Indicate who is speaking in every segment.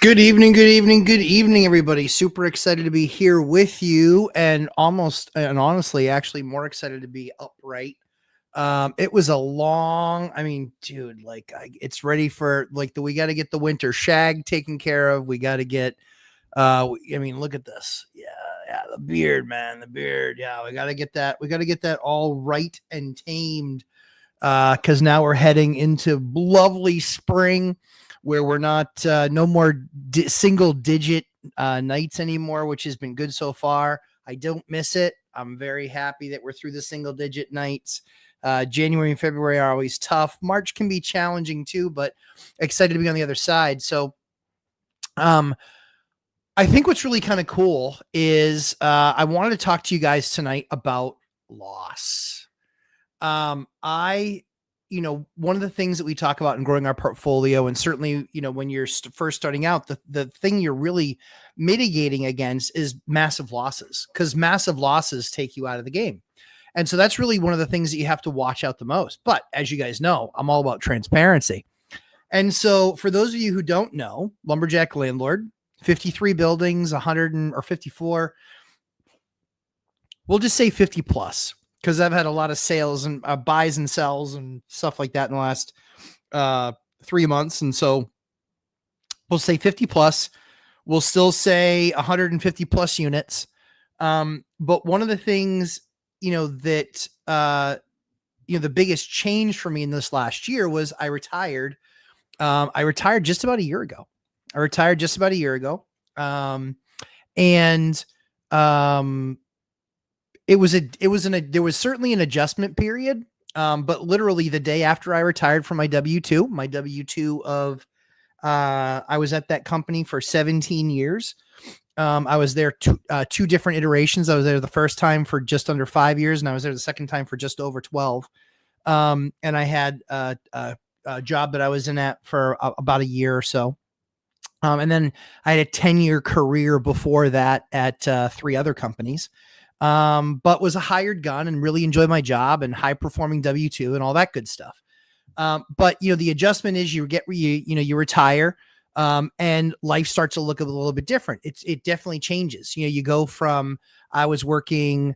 Speaker 1: Good evening, good evening, good evening, everybody. Super excited to be here with you, and honestly, actually more excited to be upright. It was a long, dude, it's ready for we got to get the winter shag taken care of. We got to get, look at this. Yeah, the beard, man, the beard. Yeah, we got to get that. We got to get that all right and tamed. Because now we're heading into lovely spring where we're not no more single digit nights anymore, which has been good so far. I don't miss it. I'm very happy that we're through the single digit nights. January and February are always tough. March can be challenging too, but excited to be on the other side. So I think what's really kind of cool is I wanted to talk to you guys tonight about loss. One of the things that we talk about in growing our portfolio, and certainly, when you're first starting out, the thing you're really mitigating against is massive losses, because massive losses take you out of the game. And so that's really one of the things that you have to watch out the most. But as you guys know, I'm all about transparency. And so for those of you who don't know, Lumberjack Landlord, 53 buildings, 54, we'll just say 50 plus, because I've had a lot of sales and buys and sells and stuff like that in the last 3 months. And so we'll say 50 plus. We'll still say 150 plus units. But one of the things, that, the biggest change for me in this last year was I retired. I retired just about a year ago. There was certainly an adjustment period. But literally the day after I retired from my W-2 of, I was at that company for 17 years. I was there two different iterations. I was there the first time for just under 5 years, and I was there the second time for just over 12. And I had a job that I was in at for about a year or so. And then I had a 10-year career before that at 3 other companies. But was a hired gun and really enjoyed my job and high performing W-2 and all that good stuff. But the adjustment is you retire, and life starts to look a little bit different. It definitely changes. You go from, I was working,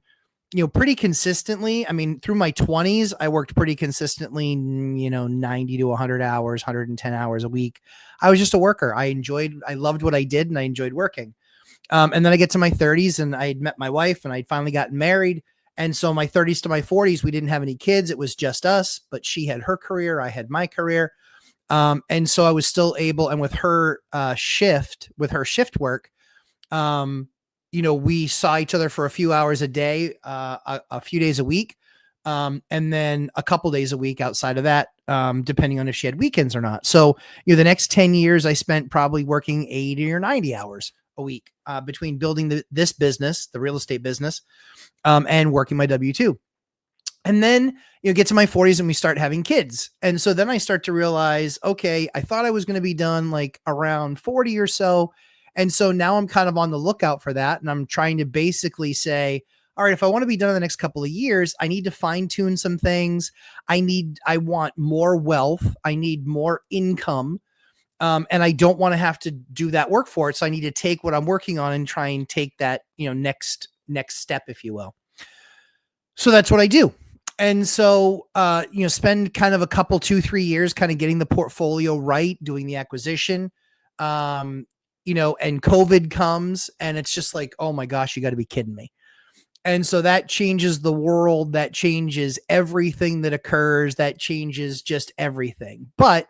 Speaker 1: pretty consistently. Through my 20s, I worked pretty consistently, 90 to 100 hours, 110 hours a week. I was just a worker. I loved what I did, and I enjoyed working. And then I get to my 30s, and I had met my wife, and I'd finally gotten married. And so my 30s to my 40s, we didn't have any kids. It was just us, but she had her career. I had my career. And so I was still able, and with her shift work, we saw each other for a few hours a day, a few days a week. And then a couple days a week outside of that, depending on if she had weekends or not. So, the next 10 years I spent probably working 80 or 90 hours a week, between building this business, the real estate business, and working my W-2. And then, get to my 40s and we start having kids. And so then I start to realize, okay, I thought I was going to be done like around 40 or so. And so now I'm kind of on the lookout for that. And I'm trying to basically say, all right, if I want to be done in the next couple of years, I need to fine tune some things. I want more wealth. I need more income. And I don't want to have to do that work for it. So I need to take what I'm working on and try and take that, next step, if you will. So that's what I do. And so, spend kind of a couple, 2-3 years kind of getting the portfolio right, doing the acquisition, and COVID comes, and it's just like, oh my gosh, you got to be kidding me. And so that changes the world. That changes everything that occurs. That changes just everything. But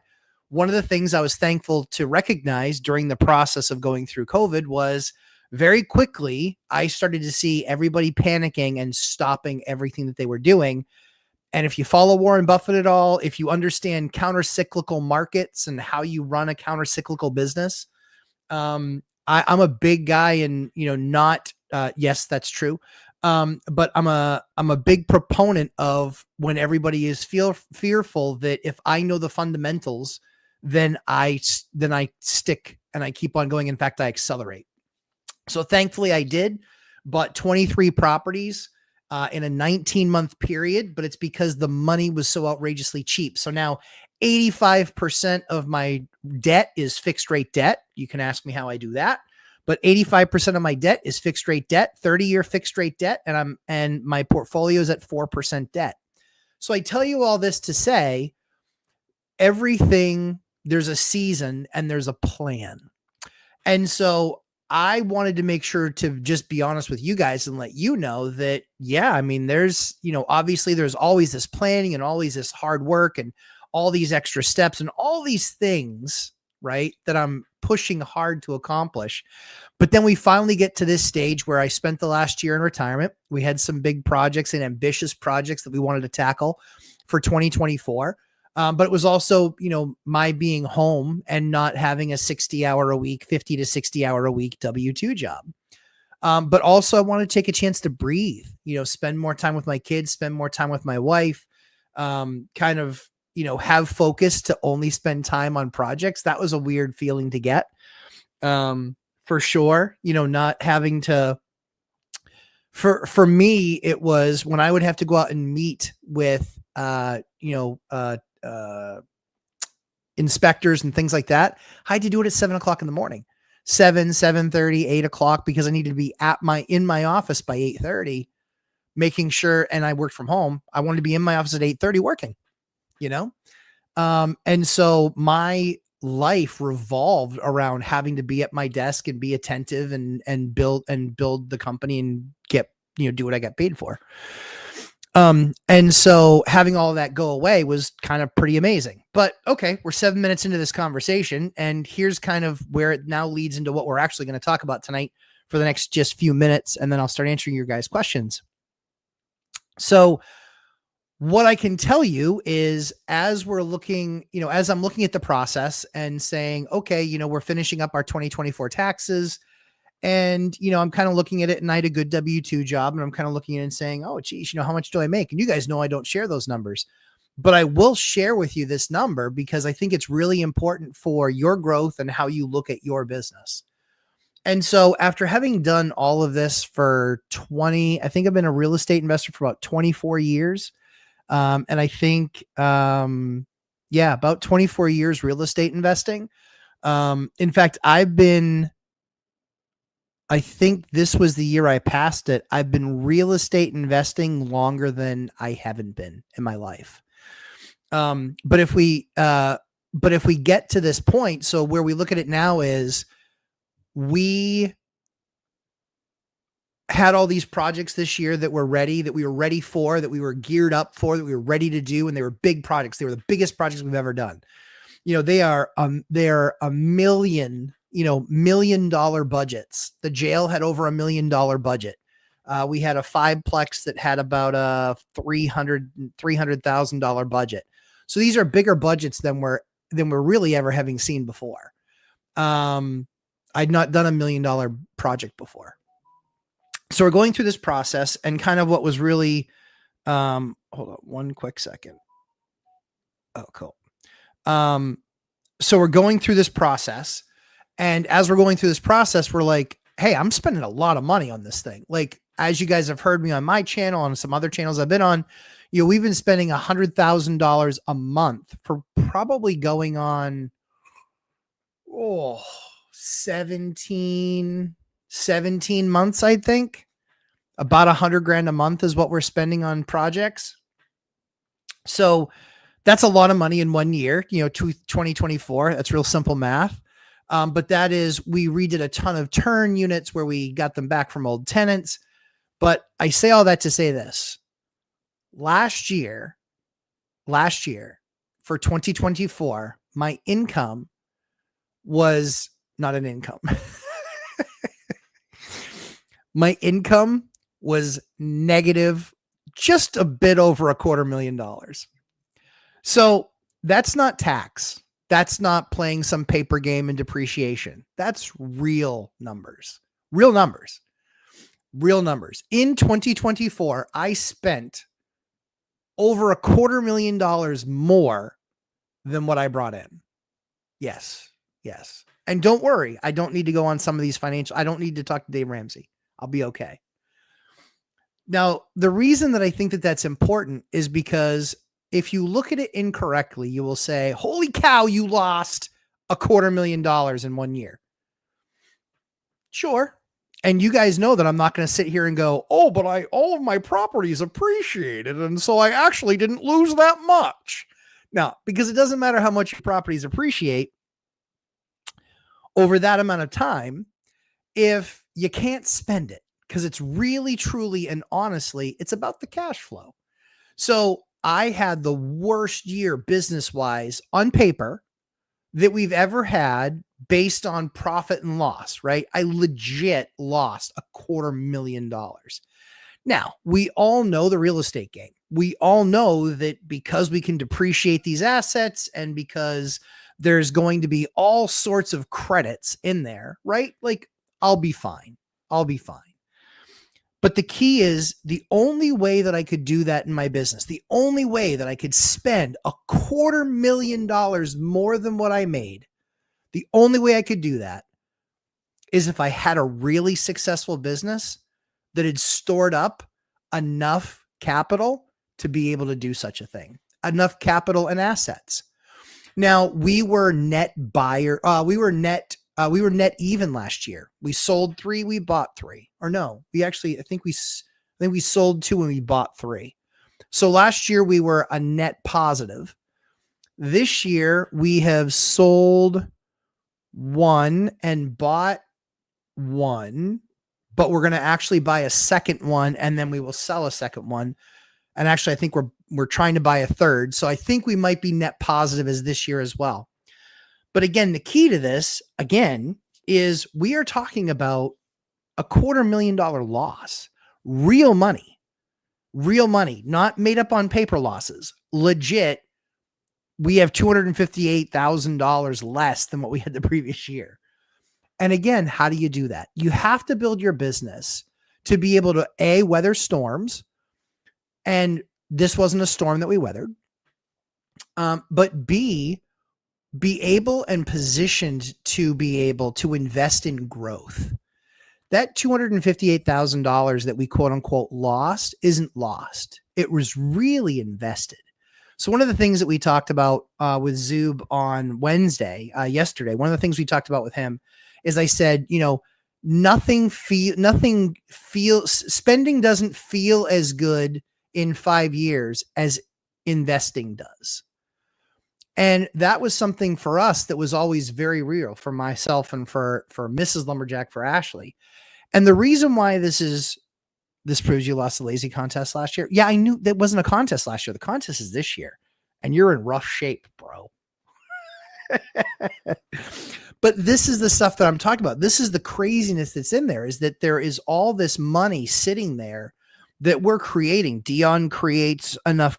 Speaker 1: one of the things I was thankful to recognize during the process of going through COVID was very quickly, I started to see everybody panicking and stopping everything that they were doing. And if you follow Warren Buffett at all, if you understand counter-cyclical markets and how you run a counter-cyclical business, I'm a big guy in, yes, that's true. But I'm a big proponent of when everybody is fearful that if I know the fundamentals, then I stick and I keep on going. In fact, I accelerate. So thankfully I did, bought 23 properties in a 19-month period, but it's because the money was so outrageously cheap. So now 85% of my debt is fixed rate debt. You can ask me how I do that, but 85% of my debt is fixed rate debt, 30-year fixed rate debt. And my portfolio is at 4% debt. So I tell you all this to say everything, there's a season and there's a plan. And so I wanted to make sure to just be honest with you guys and let you know that, yeah, I mean, there's, obviously there's always this planning and always this hard work and all these extra steps and all these things, right, that I'm pushing hard to accomplish. But then we finally get to this stage where I spent the last year in retirement. We had some big projects and ambitious projects that we wanted to tackle for 2024. But it was also, my being home and not having a 60-hour a week, 50 to 60-hour a week W-2 job. But also I want to take a chance to breathe, spend more time with my kids, spend more time with my wife, kind of, have focus to only spend time on projects. That was a weird feeling to get, for sure. Not having to, for me, it was when I would have to go out and meet with, inspectors and things like that. I had to do it at 7:00 in the morning, 7:30, 8:00, because I needed to be in my office by 8:30, making sure, and I worked from home. I wanted to be in my office at 8:30 working, and so my life revolved around having to be at my desk and be attentive and build the company and get, do what I got paid for. And so having all of that go away was kind of pretty amazing. But okay, we're 7 minutes into this conversation, and here's kind of where it now leads into what we're actually going to talk about tonight for the next just few minutes, and then I'll start answering your guys' questions. So what I can tell you is, as we're looking, as I'm looking at the process and saying, okay, we're finishing up our 2024 taxes. And, I'm kind of looking at it, and I had a good W-2 job, and I'm kind of looking at it and saying, oh, geez, how much do I make? And you guys know I don't share those numbers, but I will share with you this number because I think it's really important for your growth and how you look at your business. And so after having done all of this for I think I've been a real estate investor for about 24 years. And I think, about 24 years real estate investing. In fact, I think this was the year I passed it. I've been real estate investing longer than I haven't been in my life. But if we get to this point, so where we look at it now is we had all these projects this year that we were ready for, that we were geared up for, that we were ready to do. And they were big projects. They were the biggest projects we've ever done. They are a million, $1 million budgets. The jail had over $1 million budget. We had a 5-plex that had about a $300,000 budget. So these are bigger budgets than we're really ever having seen before. I'd not done $1 million project before. So we're going through this process, and kind of what was really, hold on one quick second. Oh, cool. So we're going through this process, and as we're going through this process, we're like, hey, I'm spending a lot of money on this thing. Like, as you guys have heard me on my channel and some other channels I've been on, we've been spending $100,000 a month for probably going on, 17 months, I think. About $100,000 a month is what we're spending on projects. So that's a lot of money in 1 year, 2024. That's real simple math. But that is, we redid a ton of turn units where we got them back from old tenants. But I say all that to say this. Last year for 2024, my income was not an income. My income was negative, just a bit over $250,000. So that's not tax. That's not playing some paper game and depreciation. That's real numbers. In 2024, I spent over $250,000 more than what I brought in. Yes. And don't worry, I don't need to go on some of these I don't need to talk to Dave Ramsey. I'll be okay. Now, the reason that I think that that's important is because if you look at it incorrectly, you will say, holy cow, you lost $250,000 in 1 year. Sure. And you guys know that I'm not going to sit here and go, oh, but all of my properties appreciated. And so I actually didn't lose that much. No, because it doesn't matter how much your properties appreciate over that amount of time if you can't spend it, because it's really, truly, and honestly, it's about the cash flow. So I had the worst year business-wise on paper that we've ever had based on profit and loss, right? I legit lost $250,000. Now, we all know the real estate game. We all know that because we can depreciate these assets and because there's going to be all sorts of credits in there, right? Like, I'll be fine. I'll be fine. But the key is, the only way that I could do that in my business, the only way that I could spend $250,000 more than what I made, the only way I could do that is if I had a really successful business that had stored up enough capital to be able to do such a thing, enough capital and assets. Now, we were net net even last year. We sold 3, we bought 3. Or no, I think we sold 2 and we bought 3. So last year we were a net positive. This year we have sold 1 and bought 1, but we're going to actually buy a second one, and then we will sell a second one. And actually, I think we're trying to buy a third. So I think we might be net positive as this year as well. But again, the key to this, again, is we are talking about $250,000 loss, real money, not made up on paper losses. Legit, we have $258,000 less than what we had the previous year. And again, how do you do that? You have to build your business to be able to A, weather storms. And this wasn't a storm that we weathered. But B, be able and positioned to be able to invest in growth. That $258,000 that we quote unquote lost isn't lost. It was really invested. So one of the things that we talked about with Zub on yesterday, one of the things we talked about with him is I said, spending doesn't feel as good in 5 years as investing does. And that was something for us that was always very real, for myself and for Mrs. Lumberjack, for Ashley. And the reason why this proves you lost the lazy contest last year. Yeah, I knew that wasn't a contest last year. The contest is this year, and you're in rough shape, bro. But this is the stuff that I'm talking about. This is the craziness that's in there, is that there is all this money sitting there that we're creating. Dion creates enough,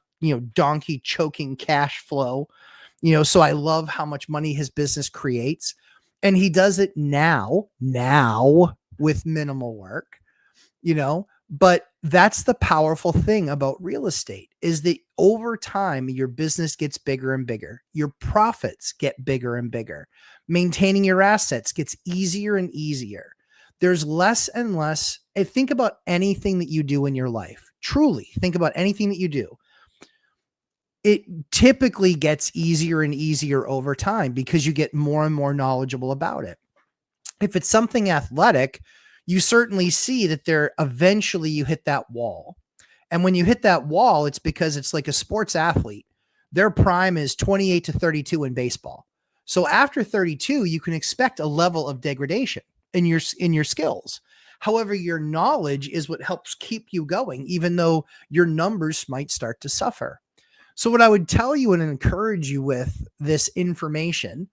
Speaker 1: donkey choking cash flow. So I love how much money his business creates, and he does it now with minimal work, but that's the powerful thing about real estate, is that over time, your business gets bigger and bigger. Your profits get bigger and bigger. Maintaining your assets gets easier and easier. There's less and less. And think about anything that you do in your life. Truly think about anything that you do. It typically gets easier and easier over time because you get more and more knowledgeable about it. If it's something athletic, you certainly see that eventually you hit that wall. And when you hit that wall, it's because it's like a sports athlete. Their prime is 28 to 32 in baseball. So after 32, you can expect a level of degradation in your skills. However, your knowledge is what helps keep you going, even though your numbers might start to suffer. So what I would tell you and encourage you with this information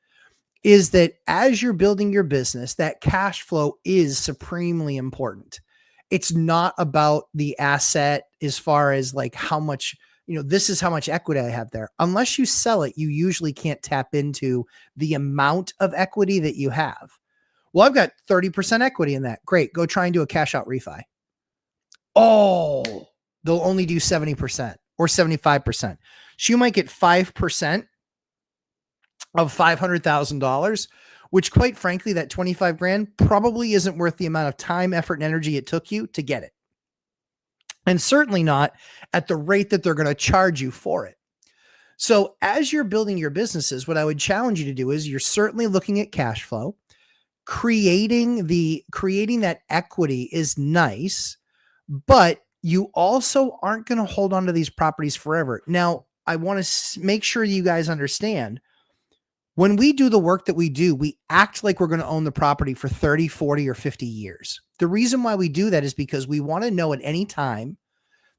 Speaker 1: is that as you're building your business, that cash flow is supremely important. It's not about the asset as far as like how much, this is how much equity I have there. Unless you sell it, you usually can't tap into the amount of equity that you have. Well, I've got 30% equity in that. Great. Go try and do a cash out refi. Oh, they'll only do 70% or 75%. So you might get 5% of $500,000, which quite frankly, that 25 grand probably isn't worth the amount of time, effort, and energy it took you to get it. And certainly not at the rate that they're going to charge you for it. So as you're building your businesses, what I would challenge you to do is you're certainly looking at cash flow. Creating that equity is nice, but you also aren't going to hold on to these properties forever. Now, I want to make sure you guys understand when we do the work that we do, we act like we're going to own the property for 30, 40, or 50 years. The reason why we do that is because we want to know at any time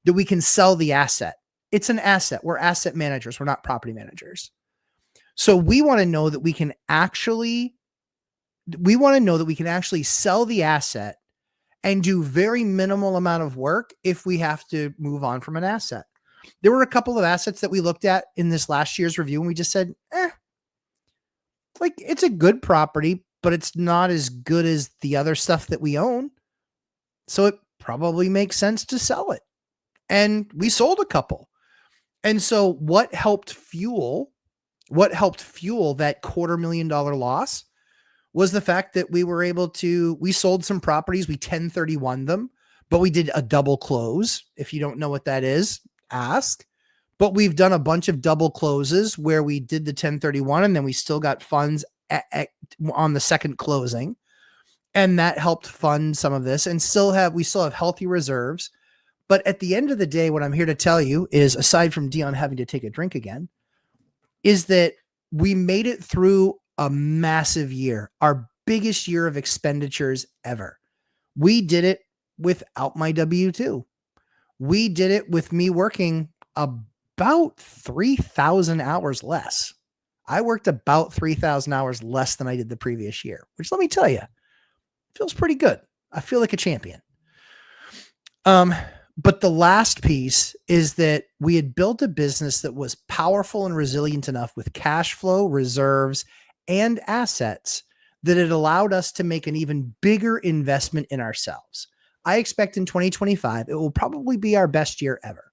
Speaker 1: that we can sell the asset. It's an asset. We're asset managers. We're not property managers. So we want to know that we can actually sell the asset and do very minimal amount of work if we have to move on from an asset. There were a couple of assets that we looked at in this last year's review, and we just said, like, it's a good property, but it's not as good as the other stuff that we own. So it probably makes sense to sell it. And we sold a couple. And so what helped fuel that $250,000 loss was the fact that we sold some properties, we 1031 them, but we did a double close. If you don't know what that is, ask. But we've done a bunch of double closes where we did the 1031 and then we still got funds on the second closing. And that helped fund some of this, and we still have healthy reserves. But at the end of the day, what I'm here to tell you is, aside from Dion having to take a drink again, is that we made it through a massive year, our biggest year of expenditures ever. We did it without my W-2. We did it with me working about 3,000 hours less. I worked about 3,000 hours less than I did the previous year, which, let me tell you, feels pretty good. I feel like a champion. But the last piece is that we had built a business that was powerful and resilient enough with cash flow, reserves, and assets that it allowed us to make an even bigger investment in ourselves. I expect in 2025, it will probably be our best year ever.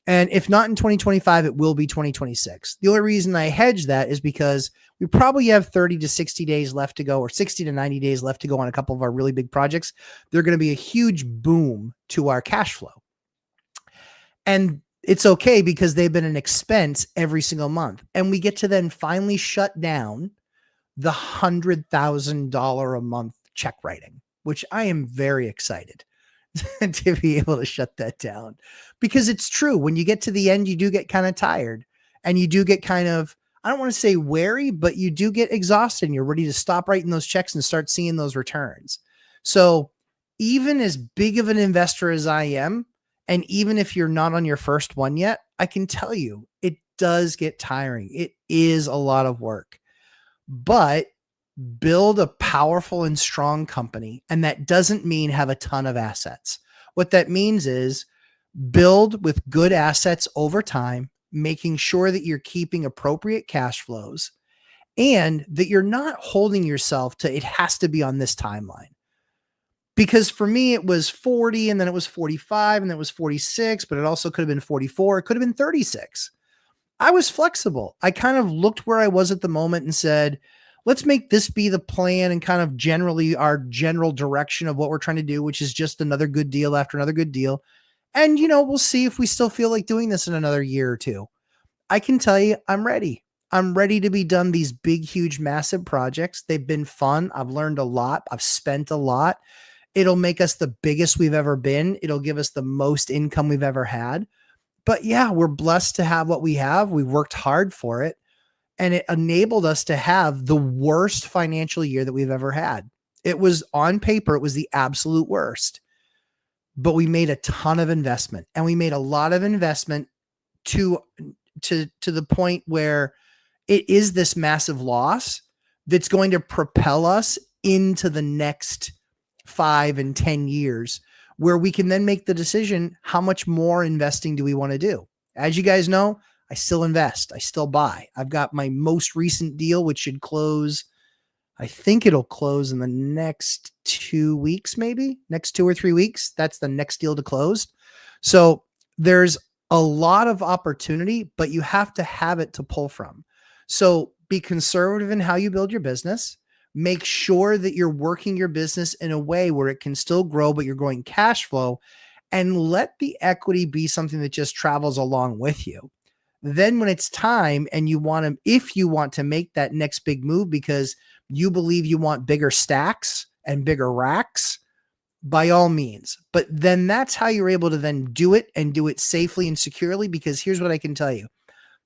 Speaker 1: And if not in 2025, it will be 2026. The only reason I hedge that is because we probably have 30 to 60 days left to go, or 60 to 90 days left to go on a couple of our really big projects. They're going to be a huge boom to our cash flow. And it's okay because they've been an expense every single month. And we get to then finally shut down the $100,000 a month check writing, which I am very excited to be able to shut that down, because it's true. When you get to the end, you do get kind of tired, and you do get kind of, I don't want to say wary, but you do get exhausted, and you're ready to stop writing those checks and start seeing those returns. So even as big of an investor as I am, and even if you're not on your first one yet, I can tell you it does get tiring. It is a lot of work, but build a powerful and strong company. And that doesn't mean have a ton of assets. What that means is build with good assets over time, making sure that you're keeping appropriate cash flows and that you're not holding yourself to, it has to be on this timeline. Because for me, it was 40, and then it was 45, and then it was 46, but it also could have been 44. It could have been 36. I was flexible. I kind of looked where I was at the moment and said, let's make this be the plan and kind of generally our general direction of what we're trying to do, which is just another good deal after another good deal. And, we'll see if we still feel like doing this in another year or two. I can tell you, I'm ready. I'm ready to be done these big, huge, massive projects. They've been fun. I've learned a lot. I've spent a lot. It'll make us the biggest we've ever been. It'll give us the most income we've ever had. But yeah, we're blessed to have what we have. We worked hard for it. And it enabled us to have the worst financial year that we've ever had. It was, on paper, it was the absolute worst. But we made a ton of investment, and we made a lot of investment to the point where it is this massive loss that's going to propel us into the next 5 and 10 years, where we can then make the decision, how much more investing do we want to do? As you guys know, I still invest. I still buy. I've got my most recent deal, which should close. I think it'll close in the next 2 weeks, maybe next 2 or 3 weeks. That's the next deal to close. So there's a lot of opportunity, but you have to have it to pull from. So be conservative in how you build your business. Make sure that you're working your business in a way where it can still grow, but you're growing cash flow, and let the equity be something that just travels along with you. Then when it's time and if you want to make that next big move because you believe you want bigger stacks and bigger racks, by all means. But then that's how you're able to then do it and do it safely and securely. Because here's what I can tell you.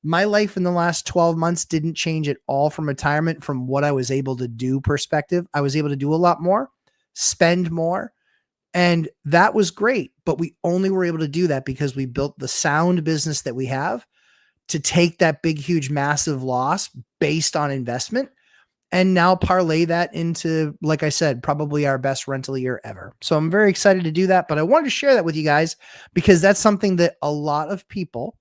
Speaker 1: My life in the last 12 months didn't change at all from retirement from what I was able to do perspective. I was able to do a lot more, spend more, and that was great. But we only were able to do that because we built the sound business that we have to take that big, huge, massive loss based on investment and now parlay that into, like I said, probably our best rental year ever. So I'm very excited to do that, but I wanted to share that with you guys because that's something that a lot of people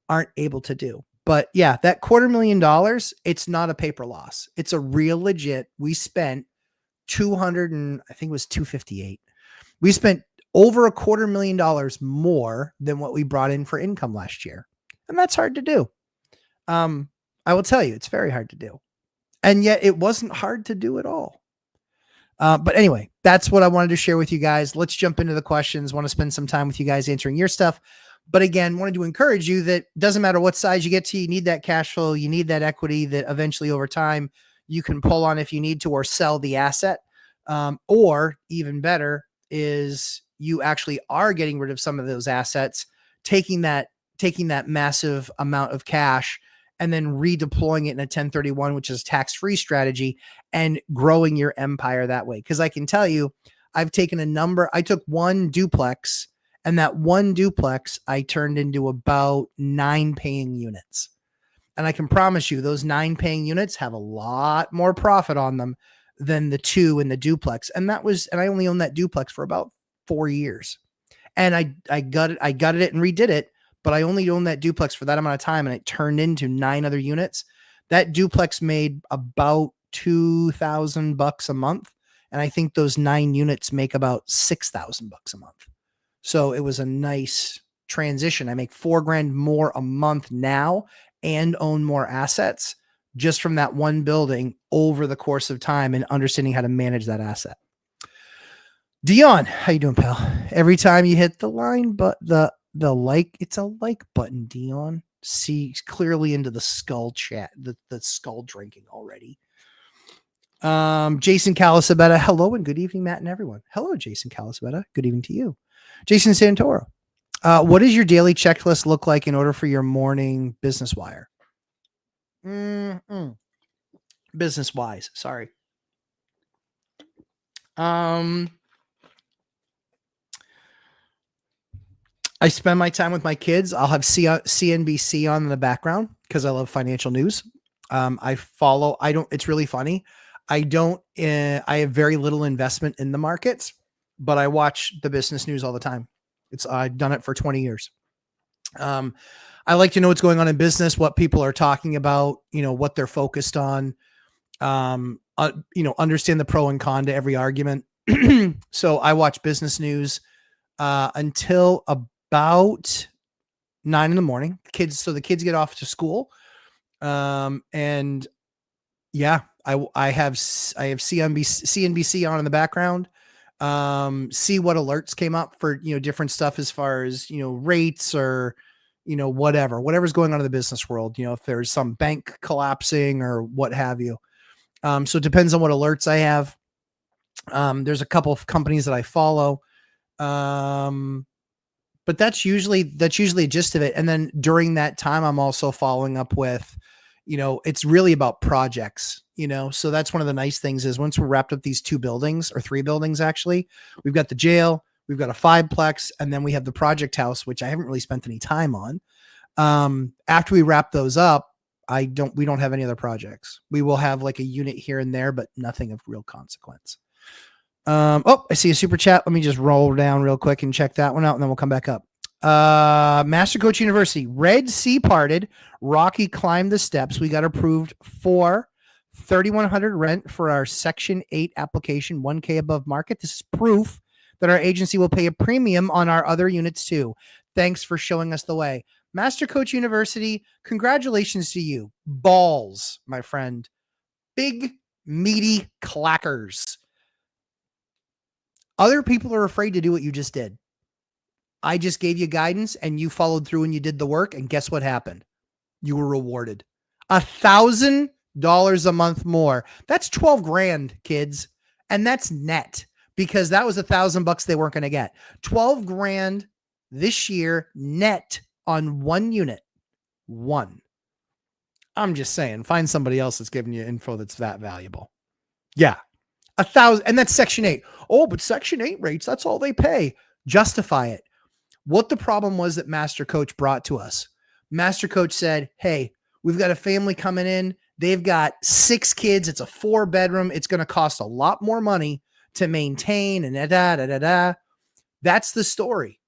Speaker 1: aren't able to do. But yeah, that $250,000, it's not a paper loss. It's a real legit. We spent 200 and I think it was 258. We spent over $250,000 more than what we brought in for income last year. And that's hard to do. I will tell you, it's very hard to do. And yet it wasn't hard to do at all. But anyway, that's what I wanted to share with you guys. Let's jump into the questions. Want to spend some time with you guys answering your stuff. But again, wanted to encourage you that doesn't matter what size you get to, you need that cash flow, you need that equity that eventually over time you can pull on if you need to, or sell the asset. Or even better is you actually are getting rid of some of those assets, taking that massive amount of cash and then redeploying it in a 1031, which is tax-free strategy, and growing your empire that way. Because I can tell you, I took one duplex, and that one duplex I turned into about 9 paying units. And I can promise you those 9 paying units have a lot more profit on them than the 2 in the duplex. And I only owned that duplex for about 4 years. And I gutted it and redid it, but I only owned that duplex for that amount of time and it turned into 9 other units. That duplex made about $2,000 a month. And I think those 9 units make about $6,000 a month. So it was a nice transition. I make $4,000 more a month now and own more assets just from that one building over the course of time and understanding how to manage that asset. Dion, how you doing, pal? Every time you hit the line, but it's a like button, Dion. See clearly into the skull chat, the skull drinking already. Jason Calasabetta, hello and good evening, Matt and everyone. Hello, Jason Calasabetta. Good evening to you. Jason Santoro, what does your daily checklist look like in order for your morning business wire? Business wise, sorry. I spend my time with my kids. I'll have CNBC on in the background because I love financial news. It's really funny. I have very little investment in the markets, but I watch the business news all the time. I've done it for 20 years. I like to know what's going on in business, what people are talking about, what they're focused on, understand the pro and con to every argument. So I watch business news until about 9 a.m. So the kids get off to school. And yeah, I have CNBC on in the background. See what alerts came up for, different stuff as far as, rates or, whatever's going on in the business world, if there's some bank collapsing or what have you. So it depends on what alerts I have. There's a couple of companies that I follow. But that's usually a gist of it. And then during that time, I'm also following up with, it's really about projects, so that's one of the nice things is once we're wrapped up these 2 buildings or 3 buildings, actually, we've got the jail, we've got a 5-plex, and then we have the project house, which I haven't really spent any time on. After we wrap those up, we don't have any other projects. We will have like a unit here and there, but nothing of real consequence. I see a super chat. Let me just roll down real quick and check that one out, and then we'll come back up. Master Coach University, Red Sea parted. Rocky climbed the steps. We got approved for $3,100 rent for our Section 8 application, 1K above market. This is proof that our agency will pay a premium on our other units too. Thanks for showing us the way. Master Coach University, congratulations to you. Balls, my friend. Big, meaty clackers. Other people are afraid to do what you just did. I just gave you guidance and you followed through and you did the work. And guess what happened? You were rewarded $1,000 a month more. That's 12 grand, kids. And that's net, because that was $1,000 they weren't going to get. 12 grand this year net on one unit. One. I'm just saying, find somebody else that's giving you info that's that valuable. Yeah. 1,000. And that's Section 8. Oh, but Section 8 rates, that's all they pay. Justify it. What the problem was that Master Coach brought to us. Master Coach said, hey, we've got a family coming in. They've got 6 kids. It's a 4-bedroom. It's going to cost a lot more money to maintain and da. That's the story.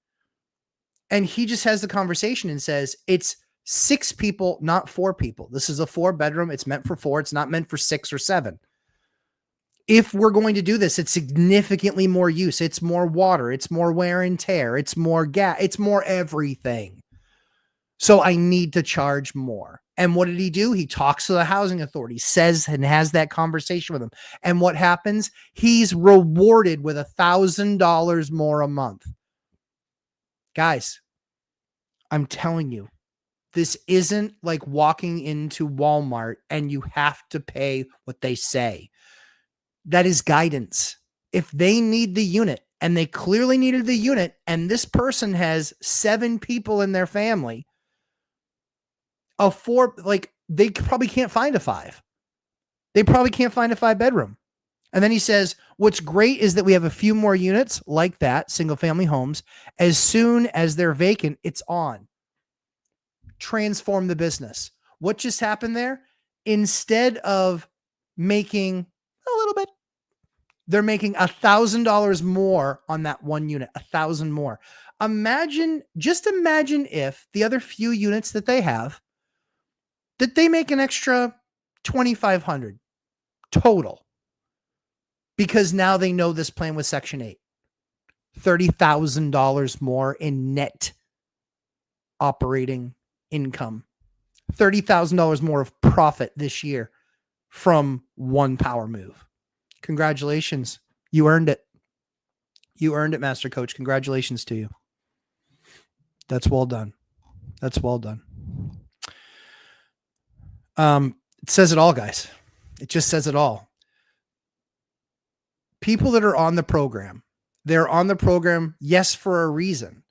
Speaker 1: And he just has the conversation and says, it's 6 people, not 4 people. This is a 4-bedroom. It's meant for 4. It's not meant for 6 or 7. If we're going to do this, it's significantly more use. It's more water. It's more wear and tear. It's more gas. It's more everything. So I need to charge more. And what did he do? He talks to the housing authority, says and has that conversation with them. And what happens? He's rewarded with $1,000 more a month. Guys, I'm telling you, this isn't like walking into Walmart and you have to pay what they say. That is guidance. If they need the unit, and they clearly needed the unit, and this person has 7 people in their family, a 4, like they probably can't find a 5. They probably can't find a 5-bedroom. And then he says, what's great is that we have a few more units like that, single family homes. As soon as they're vacant, it's on. Transform the business. What just happened there? Instead of making a little bit, they're making $1,000 more on that one unit, 1,000 more. Just imagine if the other few units that they have, that they make an extra $2,500 total, because now they know this plan with Section 8. $30,000 more in net operating income. $30,000 more of profit this year from one power move. Congratulations. You earned it. You earned it, Master Coach. Congratulations to you. That's well done. That's well done. It says it all, guys. It just says it all. People that are on the program, they're on the program, yes, for a reason,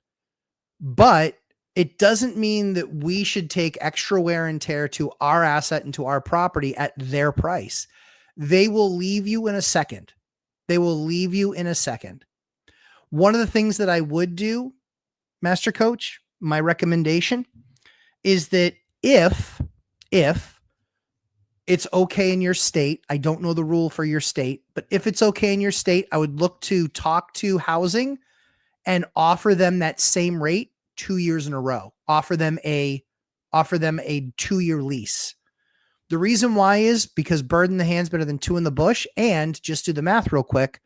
Speaker 1: but it doesn't mean that we should take extra wear and tear to our asset and to our property at their price. They will leave you in a second. They will leave you in a second. One of the things that I would do, Master Coach, my recommendation is that if it's okay in your state, I don't know the rule for your state, but if it's okay in your state, I would look to talk to housing and offer them that same rate 2 years in a row. Offer them a 2-year lease. The reason why is because bird in the hand's better than 2 in the bush. And just do the math real quick.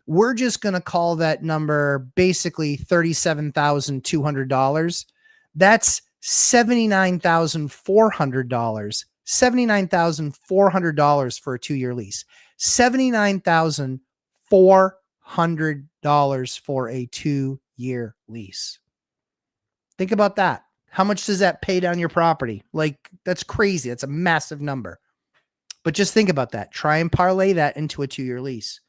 Speaker 1: We're just going to call that number basically $37,200. That's $79,400. $79,400 for a 2-year lease. $79,400 for a 2-year lease. Think about that. How much does that pay down your property? Like, that's crazy. That's a massive number. But just think about that. Try and parlay that into a 2-year lease.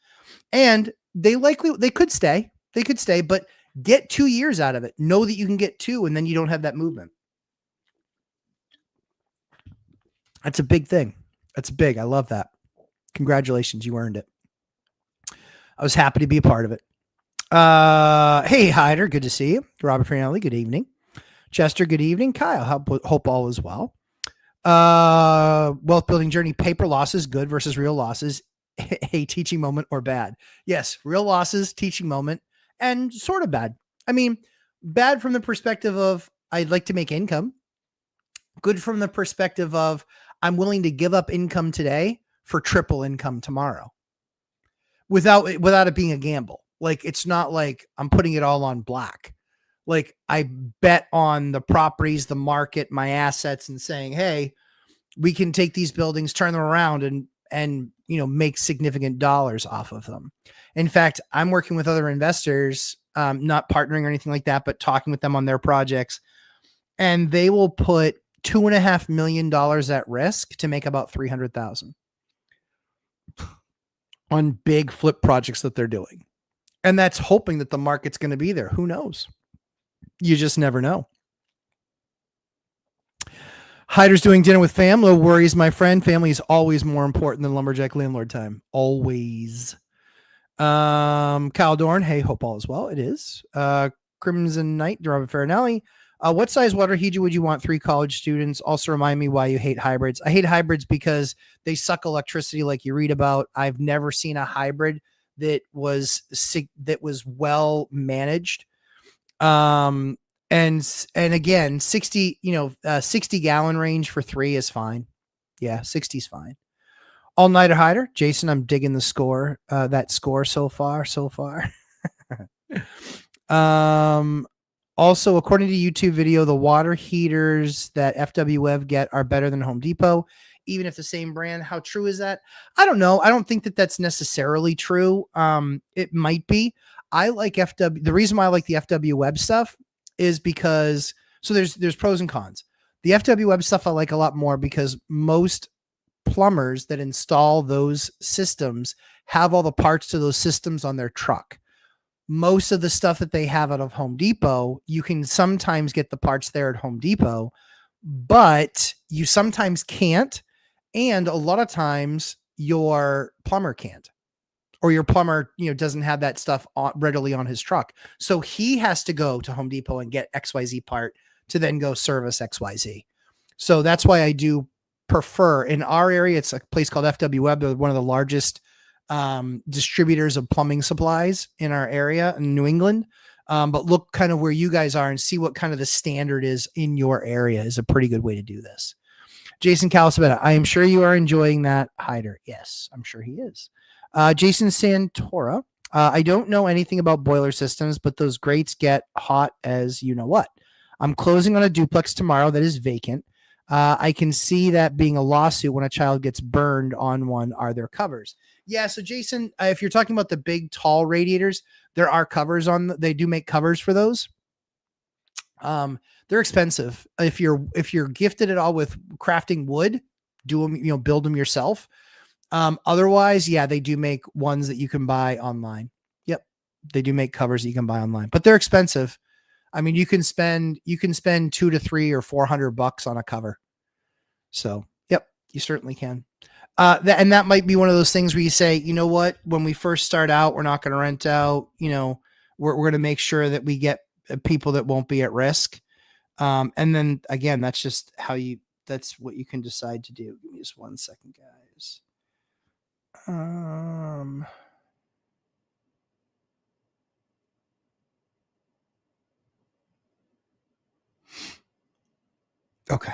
Speaker 1: And they could stay. They could stay, but get 2 years out of it. Know that you can get 2, and then you don't have that movement. That's a big thing. That's big. I love that. Congratulations. You earned it. I was happy to be a part of it. Hey, Hyder. Good to see you. Robert Fernelli. Good evening. Chester. Good evening. Kyle. Hope all is well. Wealth building journey. Paper losses, good versus real losses. A teaching moment or bad? Yes. Real losses, teaching moment, and sort of bad. I mean, bad from the perspective of I'd like to make income. Good from the perspective of I'm willing to give up income today for triple income tomorrow without it being a gamble. Like, it's not like I'm putting it all on black. Like, I bet on the properties, the market, my assets, and saying, hey, we can take these buildings, turn them around and make significant dollars off of them. In fact, I'm working with other investors not partnering or anything like that, but talking with them on their projects. And they will put $2.5 million at risk to make about 300,000 on big flip projects that they're doing. And that's hoping that the market's going to be there. Who knows? You just never know. Hyder's doing dinner with fam. No worries, my friend. Family is always more important than lumberjack landlord time. Always. Kyle Dorn. Hey, hope all is well. It is. Crimson Knight, Robert Farinelli. What size water heater would you want? 3 college students. Also remind me why you hate hybrids. I hate hybrids because they suck electricity like you read about. I've never seen a hybrid that was well managed. And again, 60 gallon range for 3 is fine. Yeah, 60 is fine. All nighter hider. Jason, I'm digging the score. That score so far. Also, according to YouTube video, the water heaters that FWev get are better than Home Depot, even if the same brand. How true is that? I don't know. I don't think that that's necessarily true. It might be. I like FW. The reason why I like the FWev stuff is because, so there's pros and cons. The FWev stuff I like a lot more because most plumbers that install those systems have all the parts to those systems on their truck. Most of the stuff that they have out of Home Depot, you can sometimes get the parts there at Home Depot, but you sometimes can't. And a lot of times your plumber can't, or your plumber, doesn't have that stuff readily on his truck. So he has to go to Home Depot and get XYZ part to then go service XYZ. So that's why I do prefer, in our area, it's a place called FWev. They're one of the largest distributors of plumbing supplies in our area in New England. But look kind of where you guys are and see what kind of the standard is in your area is a pretty good way to do this. Jason Calasabetta, I am sure you are enjoying that hider. Yes, I'm sure he is. Jason Santora, I don't know anything about boiler systems, but those grates get hot as you know what. I'm closing on a duplex tomorrow that is vacant. I can see that being a lawsuit when a child gets burned on one. Are there covers? Yeah. So Jason, if you're talking about the big tall radiators, there are covers they do make covers for those. They're expensive. If you're gifted at all with crafting wood, do them, build them yourself. Otherwise, yeah, they do make ones that you can buy online. Yep. They do make covers that you can buy online, but they're expensive. I mean, you can spend $200 to $300 or $400 on a cover. So, yep, you certainly can. And that might be one of those things where you say, you know what, when we first start out, we're not going to rent out, we're going to make sure that we get people that won't be at risk. And then again, that's just that's what you can decide to do. Give me just 1 second, guys. Okay.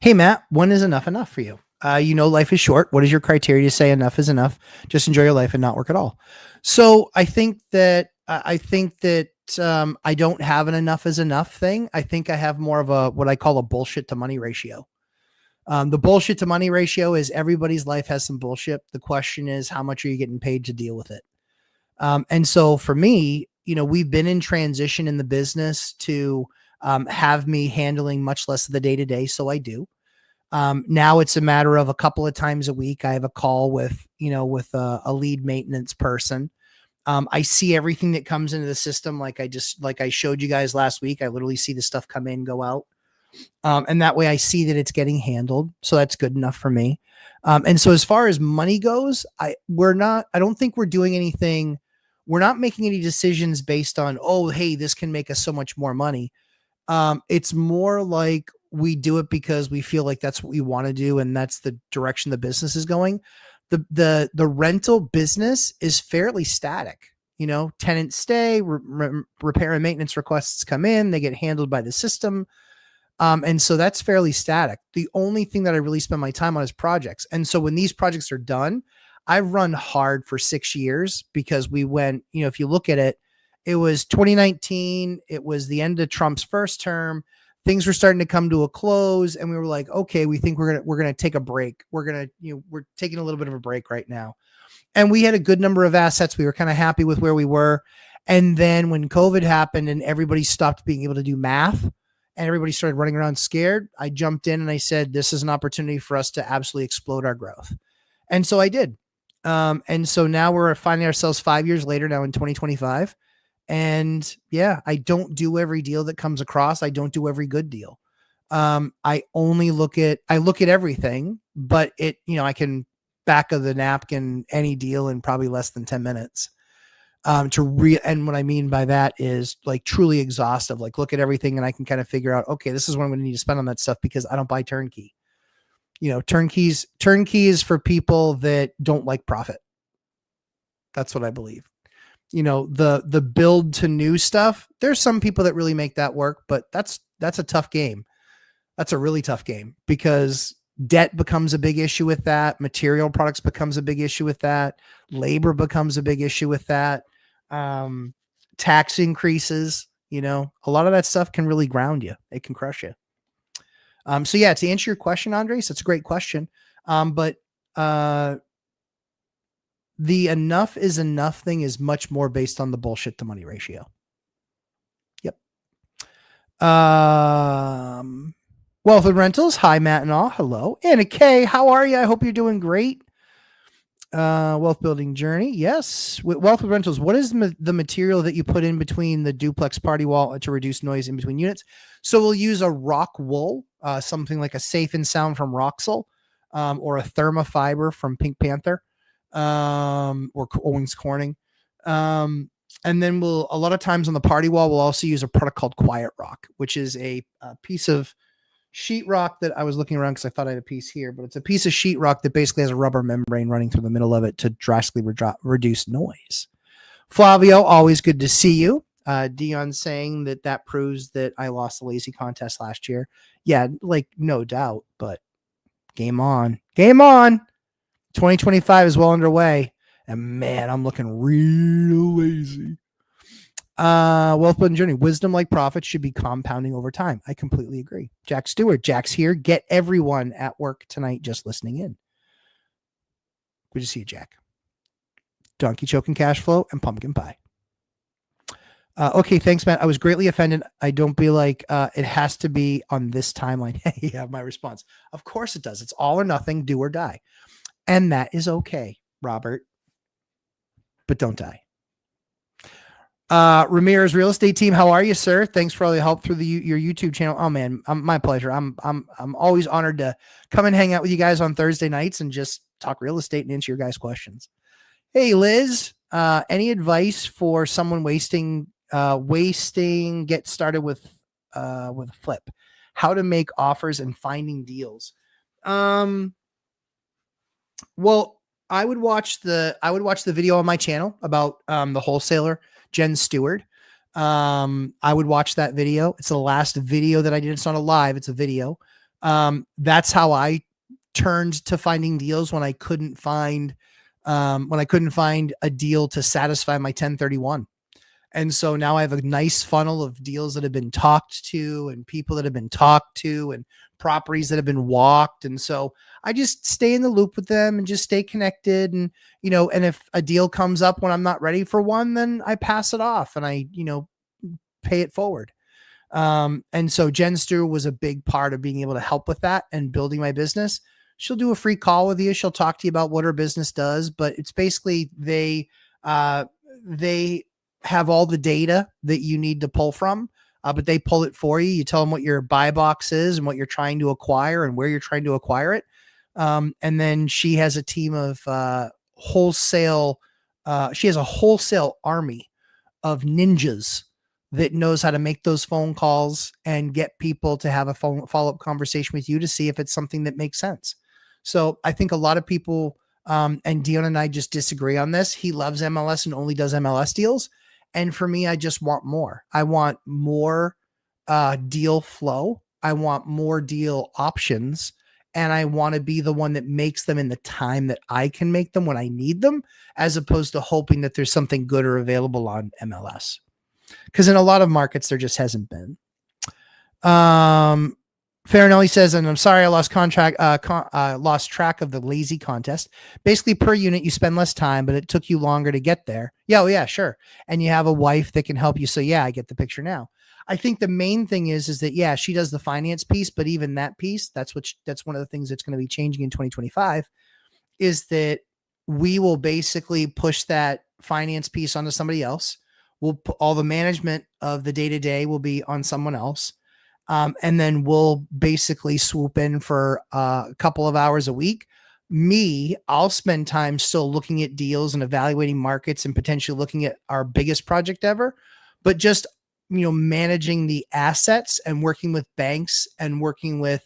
Speaker 1: Hey, Matt, when is enough for you? Life is short. What is your criteria to say enough is enough? Just enjoy your life and not work at all. So I think that I don't have an enough is enough thing. I think I have more of what I call a bullshit to money ratio. The bullshit to money ratio is everybody's life has some bullshit. The question is, how much are you getting paid to deal with it? And so for me, we've been in transition in the business to have me handling much less of the day-to-day. So I do. Now it's a matter of a couple of times a week. I have a call with a lead maintenance person. I see everything that comes into the system. Like I showed you guys last week, I literally see the stuff come in, go out. And that way I see that it's getting handled. So that's good enough for me. And so as far as money goes, I don't think we're doing anything. We're not making any decisions based on, oh, hey, this can make us so much more money. It's more like we do it because we feel like that's what we want to do. And that's the direction the business is going. The rental business is fairly static. Tenants stay, repair and maintenance requests come in, they get handled by the system. And so that's fairly static. The only thing that I really spend my time on is projects. And so when these projects are done, I've run hard for 6 years because we went, if you look at it, it was 2019. It was the end of Trump's first term. things were starting to come to a close, and we were like, okay, we think we're gonna take a break. We're taking a little bit of a break right now. And we had a good number of assets. We were kind of happy with where we were. And then when COVID happened and everybody stopped being able to do math and everybody started running around scared, I jumped in and I said, this is an opportunity for us to absolutely explode our growth. And so I did. And so now we're finding ourselves 5 years later now in 2025. And yeah, I don't do every deal that comes across. I don't do every good deal. I look at everything, but I can back of the napkin any deal in probably less than 10 minutes. And what I mean by that is like truly exhaustive, like look at everything and I can kind of figure out, okay, this is what I'm going to need to spend on that stuff because I don't buy turnkey. Turnkey is for people that don't like profit. That's what I believe. The build to new stuff. There's some people that really make that work, but that's a tough game. That's a really tough game because debt becomes a big issue with that. Material products becomes a big issue with that. Labor becomes a big issue with that. Tax increases, a lot of that stuff can really ground you. It can crush you. So yeah, to answer your question, Andres, that's a great question. But the enough is enough thing is much more based on the bullshit to money ratio. Yep. Wealth and Rentals. Hi, Matt and all. Hello. Anna K, how are you? I hope you're doing great. Wealth Building Journey. Yes. With Wealth and Rentals, what is the material that you put in between the duplex party wall to reduce noise in between units? So we'll use a rock wool, something like a Safe and Sound from Roxel, or a Thermafiber from Pink Panther, or Owens Corning. And then a lot of times on the party wall, we'll also use a product called Quiet Rock, which is a piece of sheetrock that I was looking around because I thought I had a piece here, but it's a piece of sheetrock that basically has a rubber membrane running through the middle of it to drastically reduce noise. Flavio, always good to see you. Dion saying that proves that I lost the lazy contest last year. Yeah, like no doubt, but game on. 2025 is well underway, and man, I'm looking real lazy. Wealth Building Journey. Wisdom like profits should be compounding over time. I completely agree. Jack Stewart. Jack's here. Get everyone at work tonight just listening in. Good to see you, Jack. Donkey Choke and Cash Flow and Pumpkin Pie. Okay, thanks, Matt. I was greatly offended. I don't be like it has to be on this timeline. Yeah, my response. Of course it does. It's all or nothing, do or die. And that is okay, Robert. But don't die. Ramirez Real Estate Team, how are you, sir? Thanks for all the help through your YouTube channel. Oh man, my pleasure. I'm always honored to come and hang out with you guys on Thursday nights and just talk real estate and answer your guys' questions. Hey, Liz, any advice for someone wasting? Get started with a flip. How to make offers and finding deals. Well, I would watch the video on my channel about the wholesaler. Jen Stewart. I would watch that video. It's the last video that I did. It's not a live, it's a video. That's how I turned to finding deals when I couldn't find a deal to satisfy my 1031. And so now I have a nice funnel of deals that have been talked to and people that have been talked to and properties that have been walked. And so I just stay in the loop with them and just stay connected. And, and if a deal comes up when I'm not ready for one, then I pass it off and I, pay it forward. And so Jen Stewart was a big part of being able to help with that and building my business. She'll do a free call with you. She'll talk to you about what her business does, but it's basically they have all the data that you need to pull from, but they pull it for you. You tell them what your buy box is and what you're trying to acquire and where you're trying to acquire it. And then she has a team of wholesale. She has a wholesale army of ninjas that knows how to make those phone calls and get people to have a follow-up conversation with you to see if it's something that makes sense. So I think a lot of people, and Dion and I just disagree on this. He loves MLS and only does MLS deals. And for me, I just want more. I want more deal flow. I want more deal options. And I want to be the one that makes them in the time that I can make them when I need them, as opposed to hoping that there's something good or available on MLS. Because in a lot of markets, there just hasn't been. Farinelli says, and I'm sorry I lost lost track of the lazy contest. Basically, per unit, you spend less time, but it took you longer to get there. Yeah, oh yeah, sure. And you have a wife that can help you. So yeah, I get the picture now. I think the main thing is that yeah, she does the finance piece, but even that piece, that's one of the things that's going to be changing in 2025, is that we will basically push that finance piece onto somebody else. We'll put all the management of the day to day will be on someone else. And then we'll basically swoop in for a couple of hours a week. I'll spend time still looking at deals and evaluating markets and potentially looking at our biggest project ever, but just, managing the assets and working with banks and working with,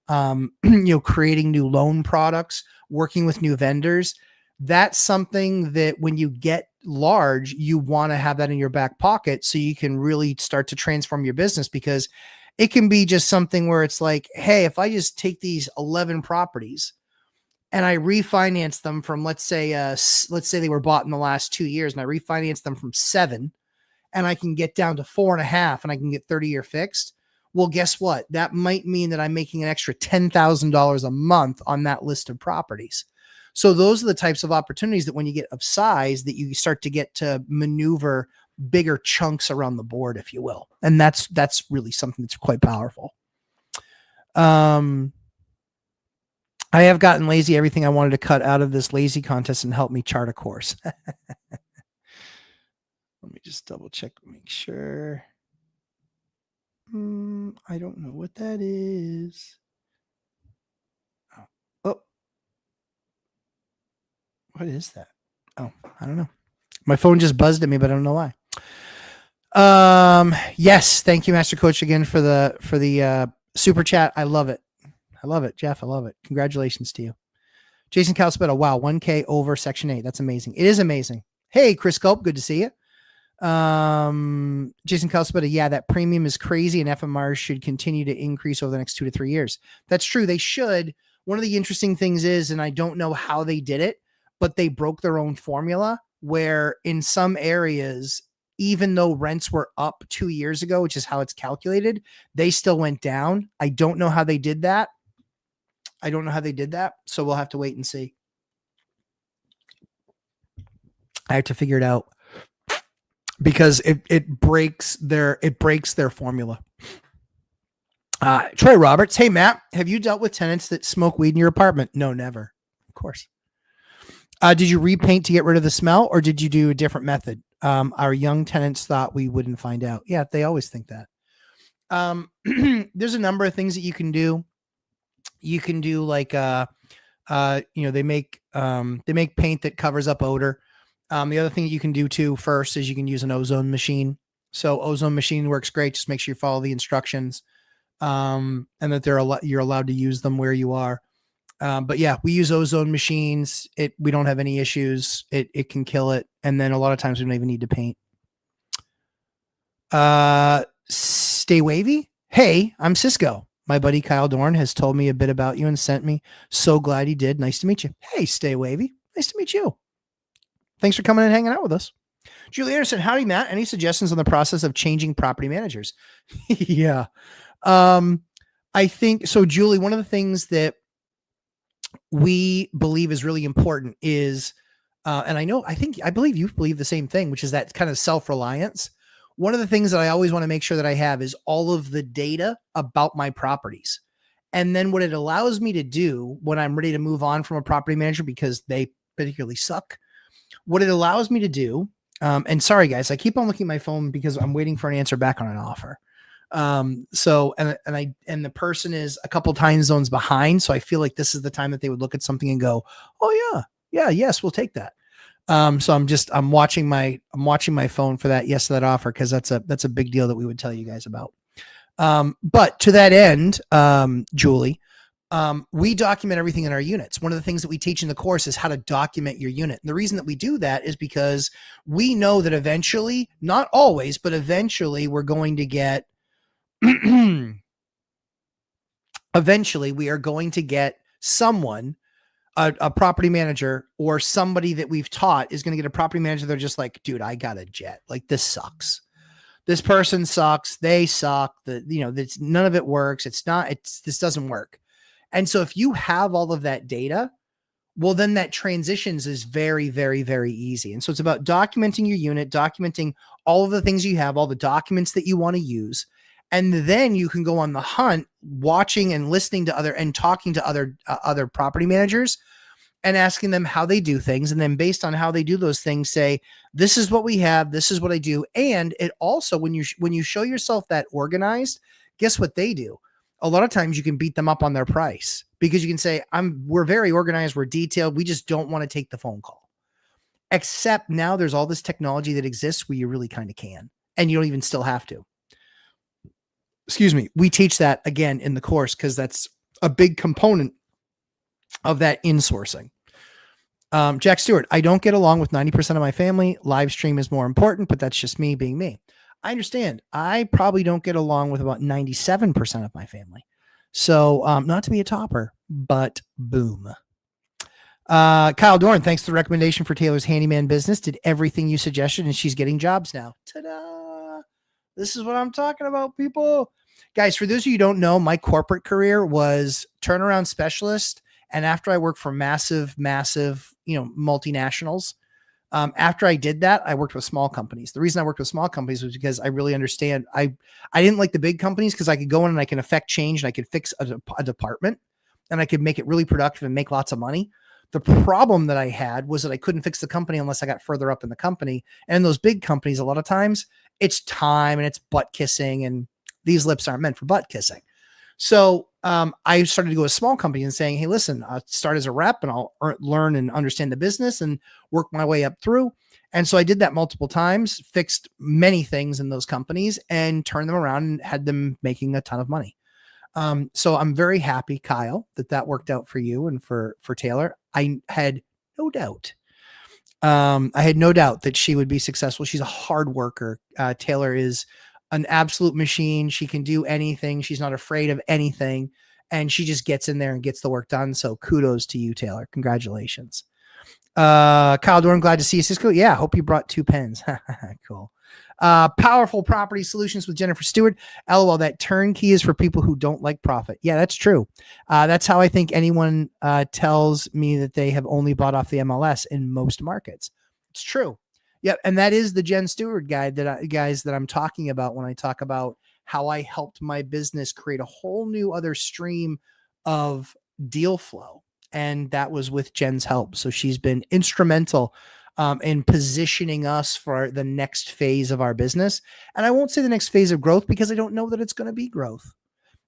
Speaker 1: creating new loan products, working with new vendors. That's something that when you get large, you want to have that in your back pocket so you can really start to transform your business, because it can be just something where it's like, hey, if I just take these 11 properties and I refinance them from, let's say they were bought in the last 2 years, and I refinance them from 7, and I can get down to 4.5, and I can get 30-year fixed. Well, guess what? That might mean that I'm making an extra $10,000 a month on that list of properties. So those are the types of opportunities that when you get of size, that you start to get to maneuver bigger chunks around the board, if you will. And that's really something that's quite powerful. I have gotten lazy. Everything I wanted to cut out of this lazy contest and help me chart a course. Let me just double check, make sure. I don't know what that is. Oh, what is that? Oh, I don't know. My phone just buzzed at me, but I don't know why. Yes. Thank you, Master Coach, again for the super chat. I love it. Jeff. I love it. Congratulations to you. Jason Calspetta. Wow. 1K over Section 8. That's amazing. It is amazing. Hey, Chris Culp. Good to see you. Jason Calspetta. Yeah, that premium is crazy, and FMRs should continue to increase over the next 2 to 3 years. That's true. They should. One of the interesting things is, and I don't know how they did it, but they broke their own formula where in some areas, even though rents were up 2 years ago, which is how it's calculated, they still went down. I don't know how they did that. So we'll have to wait and see. I have to figure it out because it breaks their formula. Troy Roberts. Hey, Matt, have you dealt with tenants that smoke weed in your apartment? No, never. Of course. Did you repaint to get rid of the smell, or did you do a different method? Our young tenants thought we wouldn't find out. Yeah, they always think that. There's a number of things that you can do. You can do like, they make paint that covers up odor. The other thing that you can do too first is you can use an ozone machine. So ozone machine works great. Just make sure you follow the instructions, and that you're allowed to use them where you are. But yeah, we use ozone machines. We don't have any issues. It can kill it. And then a lot of times we don't even need to paint. Stay wavy. Hey, I'm Cisco. My buddy Kyle Dorn has told me a bit about you and sent me. So glad he did. Nice to meet you. Hey, Stay wavy. Nice to meet you. Thanks for coming and hanging out with us. Julie Anderson. Howdy, Matt. Any suggestions on the process of changing property managers? Yeah. I think so, Julie, one of the things that we believe is really important is, and I believe you believe the same thing, which is that kind of self-reliance. One of the things that I always want to make sure that I have is all of the data about my properties. And then what it allows me to do when I'm ready to move on from a property manager because they particularly suck, what it allows me to do, and sorry guys, I keep on looking at my phone because I'm waiting for an answer back on an offer. So the person is a couple time zones behind. So I feel like this is the time that they would look at something and go, oh yeah, yes, we'll take that. So I'm watching my phone for that. Yes, to that offer. Cause that's a big deal that we would tell you guys about. But to that end, Julie, we document everything in our units. One of the things that we teach in the course is how to document your unit. And the reason that we do that is because we know that eventually, not always, but eventually we're going to get, eventually we are going to get someone, a property manager or somebody that we've taught is going to get a property manager. They're just like, dude, I got a jet. Like this sucks. this person sucks, they suck, that's none of it works. This doesn't work. And so if you have all of that data, well, then that transitions is very, very, very easy. And so it's about documenting your unit, documenting all of the things you have, all the documents that you want to use. And then you can go on the hunt, watching and listening to and talking to other property managers and asking them how they do things. And then based on how they do those things, say, this is what we have, this is what I do. And it also, when you show yourself that organized, guess what they do? A lot of times you can beat them up on their price because you can say, we're very organized, we're detailed, we just don't want to take the phone call. Except now there's all this technology that exists where you really kind of can, and you don't even still have to. Excuse me. We teach that again in the course because that's a big component of that insourcing. Jack Stewart, I don't get along with 90% of my family. Live stream is more important, but that's just me being me. I understand. I probably don't get along with about 97% of my family. So not to be a topper, but boom. Kyle Dorn, thanks for the recommendation for Taylor's handyman business. Did everything you suggested and she's getting jobs now. Ta-da! This is what I'm talking about, people. Guys, for those of you who don't know, my corporate career was turnaround specialist. And after I worked for massive, multinationals, after I did that, I worked with small companies. The reason I worked with small companies was because I really understand. I didn't like the big companies because I could go in and I can affect change and I could fix a department and I could make it really productive and make lots of money. The problem that I had was that I couldn't fix the company unless I got further up in the company. And in those big companies, a lot of times it's time and it's butt kissing, and these lips aren't meant for butt kissing. So I started to go to a small company and saying, hey, listen, I'll start as a rep and I'll learn and understand the business and work my way up through. And so I did that multiple times, fixed many things in those companies and turned them around and had them making a ton of money. So I'm very happy, Kyle, that worked out for you and for Taylor. I had no doubt. I had no doubt that she would be successful. She's a hard worker. Taylor is an absolute machine. She can do anything. She's not afraid of anything. And she just gets in there and gets the work done. So kudos to you, Taylor. Congratulations. Kyle Dorn, glad to see you, Cisco. Yeah, hope you brought 2 pens. Cool. Powerful property solutions with Jennifer Stewart. LOL, that turnkey is for people who don't like profit. Yeah, that's true. That's how I think anyone tells me that they have only bought off the MLS in most markets. It's true. Yep. And that is the Jen Stewart guide that I'm talking about when I talk about how I helped my business create a whole new other stream of deal flow. And that was with Jen's help. So she's been instrumental in positioning us for the next phase of our business. And I won't say the next phase of growth because I don't know that it's going to be growth.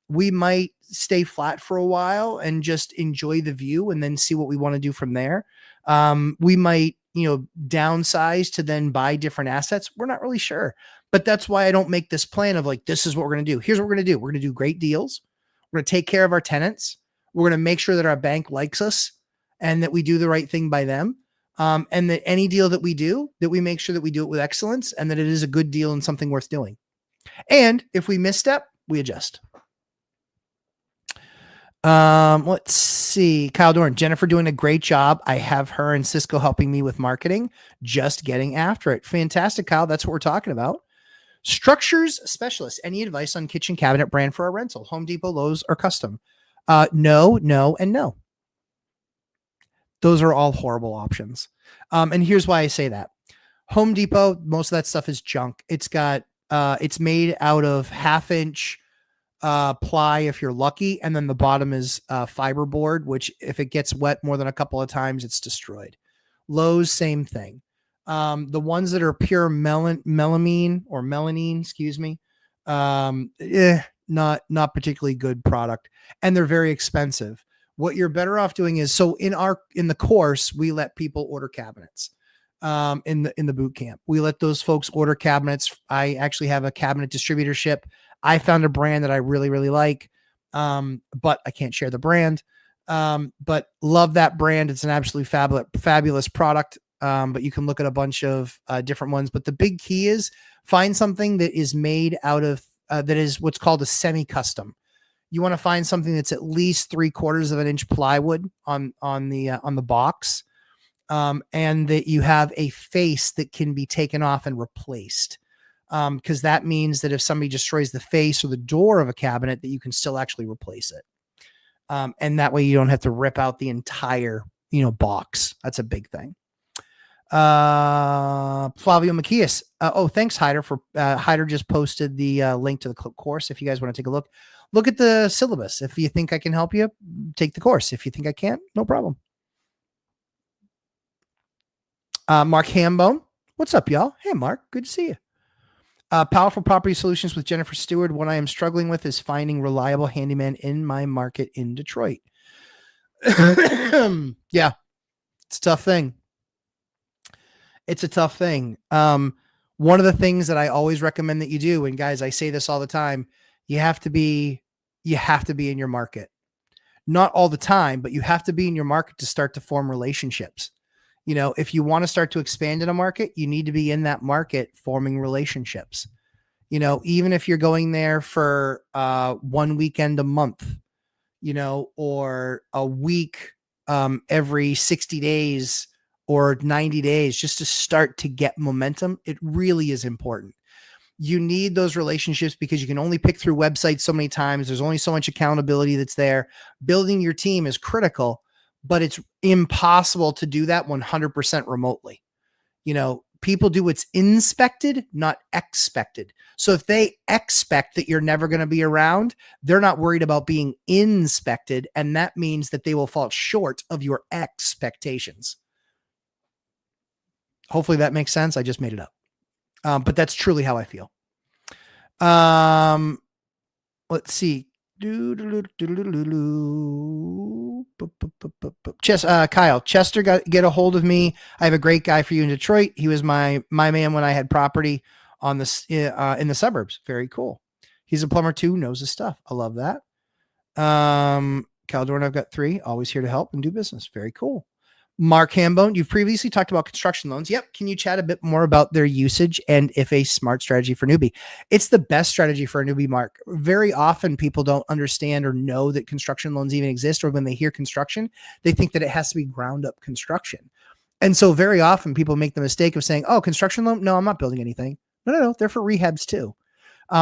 Speaker 1: We might stay flat for a while and just enjoy the view and then see what we want to do from there. We might, downsize to then buy different assets. We're not really sure, but that's why I don't make this plan of like, this is what we're going to do. Here's what we're going to do. We're going to do great deals. We're going to take care of our tenants. We're going to make sure that our bank likes us and that we do the right thing by them. And that any deal that we do, that we make sure that we do it with excellence and that it is a good deal and something worth doing. And if we misstep, we adjust. Let's see. Kyle Dorn, Jennifer doing a great job. I have her and Cisco helping me with marketing, just getting after it. Fantastic, Kyle. That's what we're talking about. Structures specialist. Any advice on kitchen cabinet brand for a rental? Home Depot, Lowe's, or custom? No, and no. Those are all horrible options. And here's why I say that. Home Depot, most of that stuff is junk. It's made out of 1/2-inch ply if you're lucky, and then the bottom is fiberboard, which if it gets wet more than a couple of times, it's destroyed. Lowe's, same thing. The ones that are pure melamine, not particularly good product, and they're very expensive. What you're better off doing is, so in the course, we let people order cabinets. In the boot camp, we let those folks order cabinets. I actually have a cabinet distributorship. I found a brand that I really, really like, but I can't share the brand. But love that brand. It's an absolutely fabulous product. But you can look at a bunch of different ones. But the big key is find something that is made out of that is what's called a semi-custom. You want to find something that's at least 3/4 of an inch plywood on the box, and that you have a face that can be taken off and replaced. because that means that if somebody destroys the face or the door of a cabinet, that you can still actually replace it. And that way you don't have to rip out the entire, box. That's a big thing. Flavio Macias. Thanks, Hyder. Hyder just posted the link to the course. If you guys want to take a look at the syllabus. If you think I can help you, take the course. If you think I can't, no problem. Mark Hambone. What's up, y'all? Hey, Mark. Good to see you. Powerful Property Solutions with Jennifer Stewart. What I am struggling with is finding reliable handyman in my market in Detroit. Yeah, it's a tough thing. It's a tough thing. One of the things that I always recommend that you do, and guys, I say this all the time, you have to be in your market. Not all the time, but you have to be in your market to start to form relationships. If you want to start to expand in a market, you need to be in that market forming relationships. Even if you're going there for 1 weekend a month, or a week every 60 days or 90 days, just to start to get momentum, it really is important. You need those relationships because you can only pick through websites so many times. There's only so much accountability that's there. Building your team is critical, but it's impossible to do that 100% remotely. People do what's inspected, not expected. So if they expect that you're never going to be around, they're not worried about being inspected. And that means that they will fall short of your expectations. Hopefully that makes sense. I just made it up. But that's truly how I feel. Let's see. Kyle Chester get a hold of me. I have a great guy for you in Detroit. He was my man when I had property on this in the suburbs. Very cool. He's a plumber too, knows his stuff. I love that. Kyle Dorn, I've got 3, always here to help and do business. Very cool. Mark Hambone, you've previously talked about construction loans. Yep. Can you chat a bit more about their usage and if a smart strategy for newbie? It's the best strategy for a newbie, Mark. Very often people don't understand or know that construction loans even exist, or when they hear construction, they think that it has to be ground up construction. And so very often people make the mistake of saying, oh, construction loan? No, I'm not building anything. No. They're for rehabs too.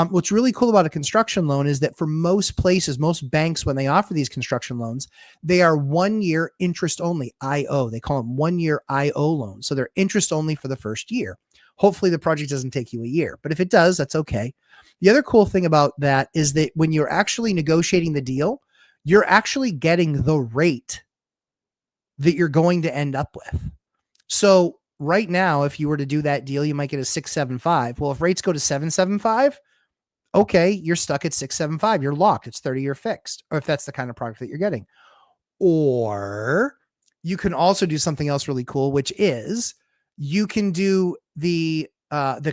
Speaker 1: What's really cool about a construction loan is that for most places, most banks, when they offer these construction loans, they are 1 year interest only, IO. They call them 1 year IO loans. So they're interest only for the first year. Hopefully the project doesn't take you a year, but if it does, that's okay. The other cool thing about that is that when you're actually negotiating the deal, you're actually getting the rate that you're going to end up with. So right now, if you were to do that deal, you might get a 6.75. Well, if rates go to 7.75, okay, you're stuck at 6.75. You're locked. It's 30-year fixed, or if that's the kind of product that you're getting. Or you can also do something else really cool, which is you can do the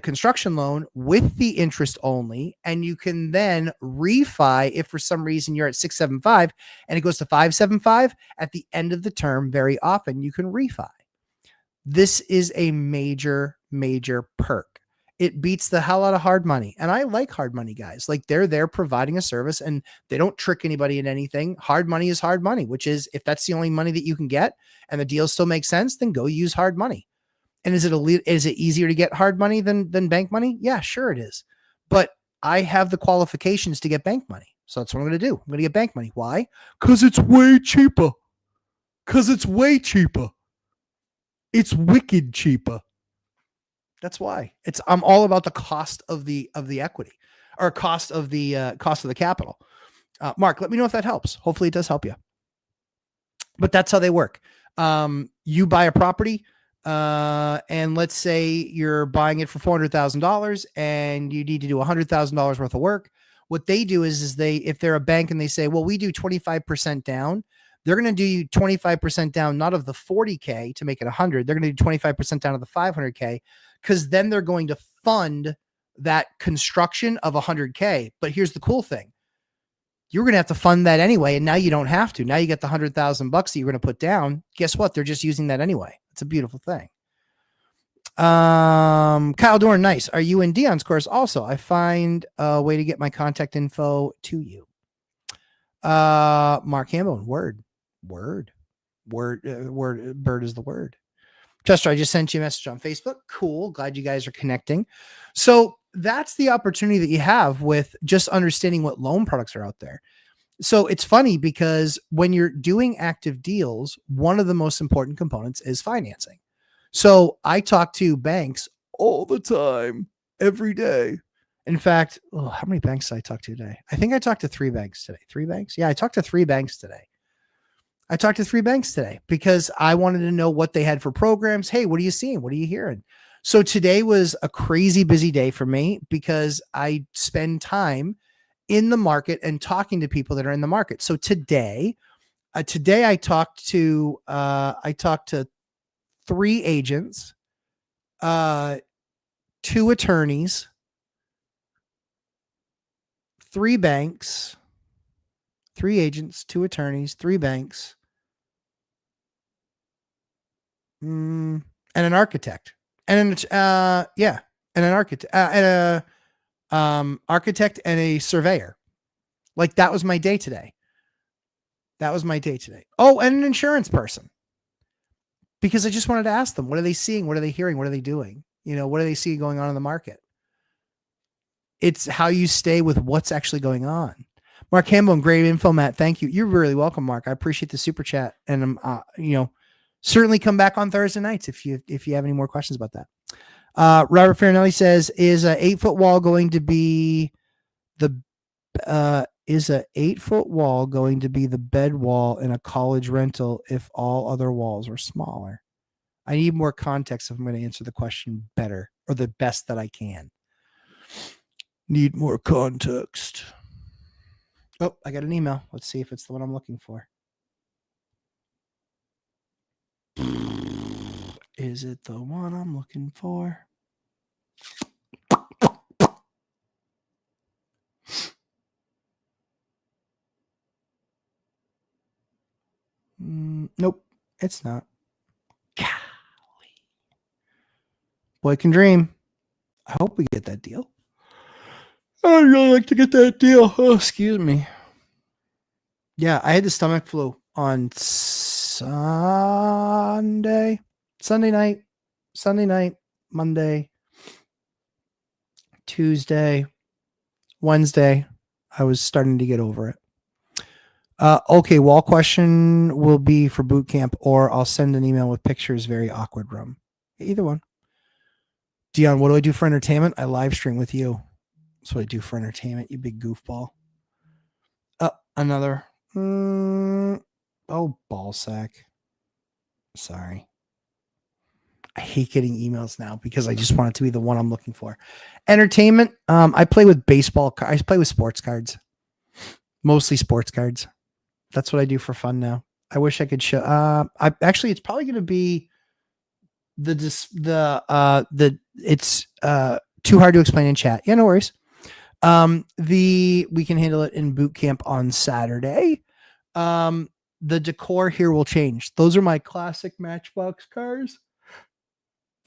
Speaker 1: construction loan with the interest only, and you can then refi if for some reason you're at 6.75 and it goes to 5.75 at the end of the term. Very often you can refi. This is a major, major perk. It beats the hell out of hard money. And I like hard money guys. Like they're providing a service and they don't trick anybody in anything. Hard money is hard money, which is if that's the only money that you can get and the deal still makes sense, then go use hard money. And is it easier to get hard money than bank money? Yeah, sure it is. But I have the qualifications to get bank money. So that's what I'm going to do. I'm going to get bank money. Why? Because it's way cheaper. It's wicked cheaper. That's why. I'm all about the cost of the equity, or cost of the capital. Mark, let me know if that helps. Hopefully it does help you. But that's how they work. You buy a property, and let's say you're buying it for $400,000 and you need to do $100,000 worth of work. What they do is if they're a bank and they say, well, we do 25% down, they're going to do you 25% down, not of the 40K to make it 100. They're going to do 25% down of the 500K, because then they're going to fund that construction of 100K. But here's the cool thing. You're going to have to fund that anyway. And now you don't have to. Now you get the $100,000 that you're going to put down. Guess what? They're just using that anyway. It's a beautiful thing. Kyle Dorn, nice. Are you in Dion's course? Also, I find a way to get my contact info to you. Mark Hambone, word, bird is the word. Chester, I just sent you a message on Facebook. Cool. Glad you guys are connecting. So that's the opportunity that you have with just understanding what loan products are out there. So it's funny because when you're doing active deals, one of the most important components is financing. So I talk to banks all the time, every day. In fact, how many banks did I talk to today? I think I talked to 3 banks today. 3 banks? Yeah, I talked to 3 banks today. I talked to 3 banks today because I wanted to know what they had for programs. Hey, what are you seeing? What are you hearing? So today was a crazy busy day for me because I spend time in the market and talking to people that are in the market. So today I talked to 3 agents, 2 attorneys, 3 banks, 3 agents, 2 attorneys, 3 banks, and an architect, and and an architect, and a architect and a surveyor. Like that was my day today. That was my day today. Oh, and an insurance person, because I just wanted to ask them, what are they seeing? What are they hearing? What are they doing? What do they see going on in the market? It's how you stay with what's actually going on. Mark Campbell, great info, Matt. Thank you. You're really welcome, Mark. I appreciate the super chat, and certainly come back on Thursday nights if you have any more questions about that. Robert Farinelli says, is a 8-foot wall going to be the is a 8-foot wall going to be the bed wall in a college rental if all other walls are smaller? I need more context if I'm going to answer the question better or the best that I can. Need more context. Oh, I got an email. Let's see if it's the one I'm looking for. Is it the one I'm looking for? Nope, it's not. Golly. Boy can dream. I hope we get that deal. I'd really like to get that deal. Oh, excuse me. Yeah, I had the stomach flu on Sunday night, Monday, Tuesday, Wednesday. I was starting to get over it. Okay, wall question will be for boot camp, or I'll send an email with pictures. Very awkward room. Either one. Dion, what do I do for entertainment? I live stream with you. That's what I do for entertainment, you big goofball. Another. Ball sack. Sorry. I hate getting emails now because I just want it to be the one I'm looking for. Entertainment. I play with baseball. I play with sports cards. Mostly sports cards. That's what I do for fun now. I wish I could show. It's probably going to be it's too hard to explain in chat. Yeah, no worries. We can handle it in boot camp on Saturday. The decor here will change. Those are my classic Matchbox cars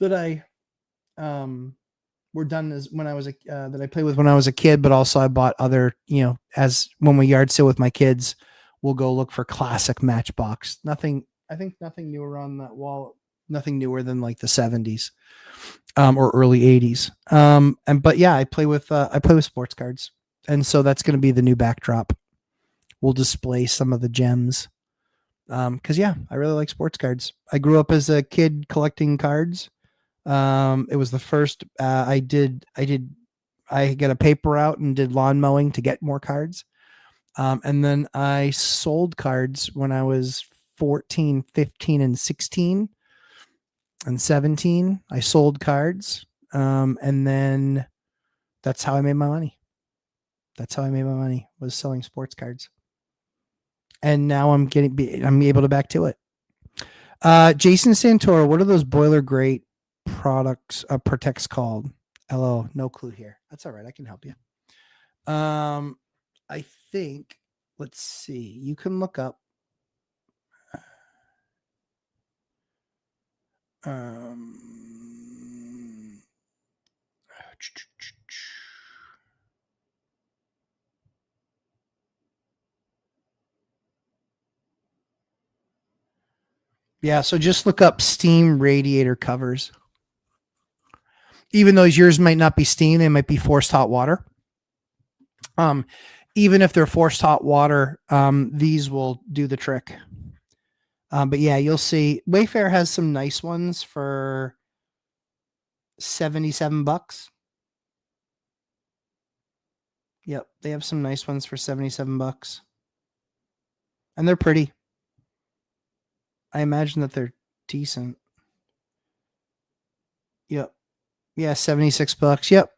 Speaker 1: that I were done as when I was that I played with when I was a kid, but also I bought other, as when we yard sale with my kids, we'll go look for classic Matchbox. Nothing newer on that wall. Nothing newer than like the 70s or early 80s. But yeah, I play with sports cards. And so that's going to be the new backdrop. We'll display some of the gems. Cause yeah, I really like sports cards. I grew up as a kid collecting cards. It was the first, I got a paper route and did lawn mowing to get more cards. And then I sold cards when I was 14, 15, and 16 and 17. I sold cards. And then that's how I made my money. Was selling sports cards. And now I'm able to back to it. Jason Santoro, what are those boiler grate products protects called? Hello, no clue here. That's all right. I can help you. I think, let's see. You can look up. Yeah. So just look up steam radiator covers. Even though yours might not be steam, they might be forced hot water. Um, Even if they're forced hot water, these will do the trick. But yeah, you'll see Wayfair has some nice ones for $77. Yep, they have some nice ones for $77. And they're pretty. I imagine that they're decent. Yep. Yeah, $76. Yep.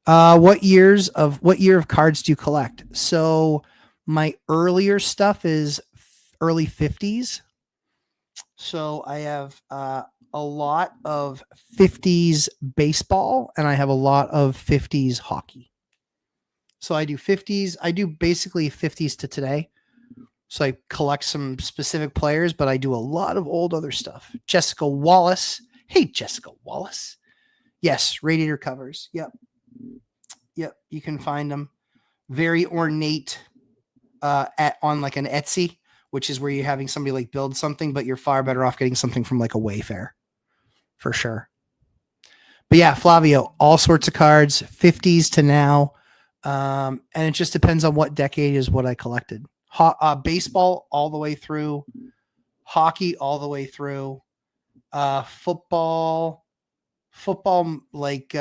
Speaker 1: What year of cards do you collect? So my earlier stuff is early 50s. So I have a lot of 50s baseball and I have a lot of 50s hockey. So I do 50s. I do basically 50s to today. So I collect some specific players, but I do a lot of old other stuff. Jessica Wallace. Hey, Jessica Wallace. Yes, radiator covers. Yep. Yep. You can find them. Very ornate on like an Etsy, which is where you're having somebody like build something, but you're far better off getting something from like a Wayfair for sure. But yeah, Flavio, all sorts of cards, 50s to now. And it just depends on what decade is what I collected. Baseball all the way through, hockey all the way through, football like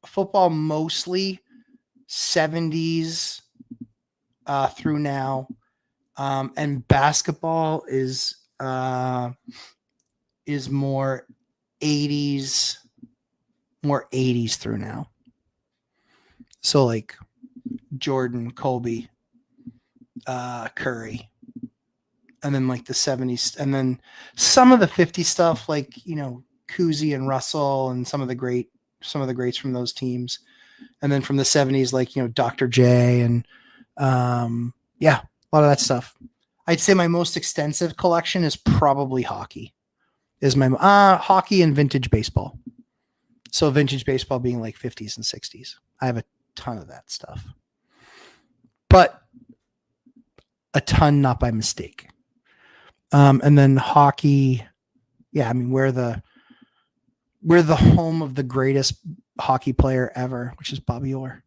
Speaker 1: football mostly 70s through now, and basketball is more 80s through now. So like Jordan, Kobe, Curry, and then like the 70s, and then some of the 50 stuff like Cousy and Russell and some of the greats from those teams, and then from the 70s like Dr. J and yeah, a lot of that stuff. I'd say my most extensive collection is probably hockey. Is my hockey and vintage baseball. So vintage baseball being like 50s and 60s. I have a ton of that stuff, but a ton not by mistake. And then hockey, yeah, I mean we're the home of the greatest hockey player ever, which is Bobby Orr.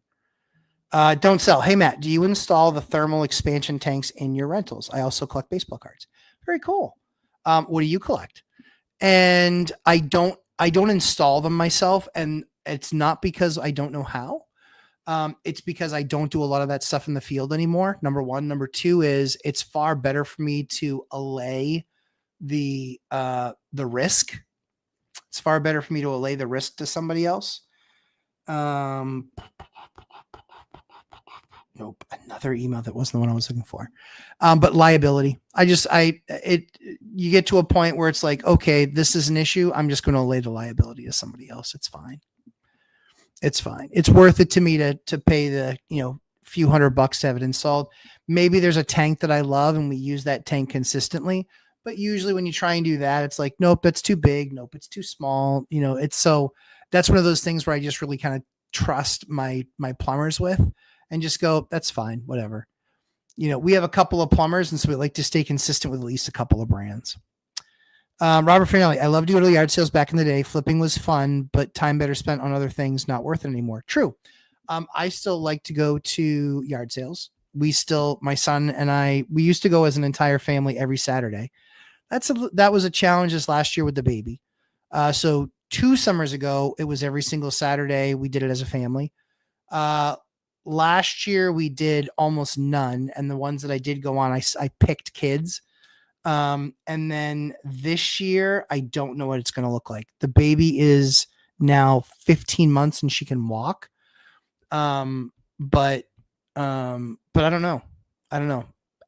Speaker 1: Don't sell. Hey Matt, do you install the thermal expansion tanks in your rentals? I also collect baseball cards. Very cool. What do you collect? And I don't install them myself, and it's not because I don't know how. It's because I don't do a lot of that stuff in the field anymore. Number one. Number two is it's far better for me to allay the risk. It's far better for me to allay the risk to somebody else. Nope, another email that wasn't the one I was looking for. But liability. You get to a point where it's like, okay, this is an issue. I'm just going to lay the liability to somebody else. It's fine. It's fine. It's worth it to me to pay the, few $100 to have it installed. Maybe there's a tank that I love and we use that tank consistently. But usually when you try and do that, it's like, nope, that's too big. Nope, it's too small. That's one of those things where I just really kind of trust my plumbers with and just go, that's fine, whatever. We have a couple of plumbers, and so we like to stay consistent with at least a couple of brands. Robert Finelli, I loved to go to the yard sales back in the day. Flipping was fun, but time better spent on other things, not worth it anymore. True. I still like to go to yard sales. My son and I, we used to go as an entire family every Saturday. That was a challenge this last year with the baby. So 2 summers ago, it was every single Saturday. We did it as a family. Last year we did almost none. And the ones that I did go on, I picked kids. And then this year, I don't know what it's going to look like. The baby is now 15 months and she can walk. But I don't know.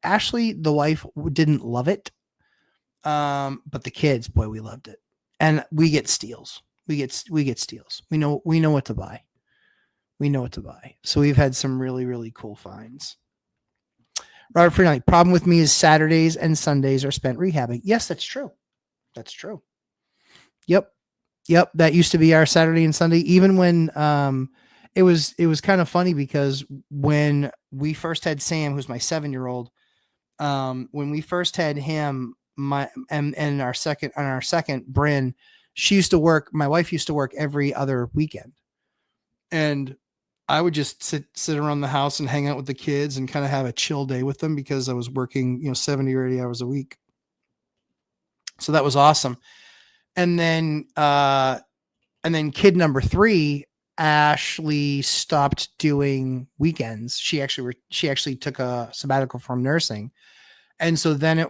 Speaker 1: Ashley, the wife, didn't love it. But the kids, boy, we loved it. And we get steals. We get steals. We know what to buy. So we've had some really, really cool finds. Robert Freeland, problem with me is Saturdays and Sundays are spent rehabbing. Yes, that's true. Yep. That used to be our Saturday and Sunday. Even when it was kind of funny because when we first had Sam, who's my 7-year-old, when we first had him, and our second Bryn, my wife used to work every other weekend. And I would just sit around the house and hang out with the kids and kind of have a chill day with them because I was working, 70 or 80 hours a week. So that was awesome. And then kid number 3, Ashley, stopped doing weekends. She actually took a sabbatical from nursing. And so then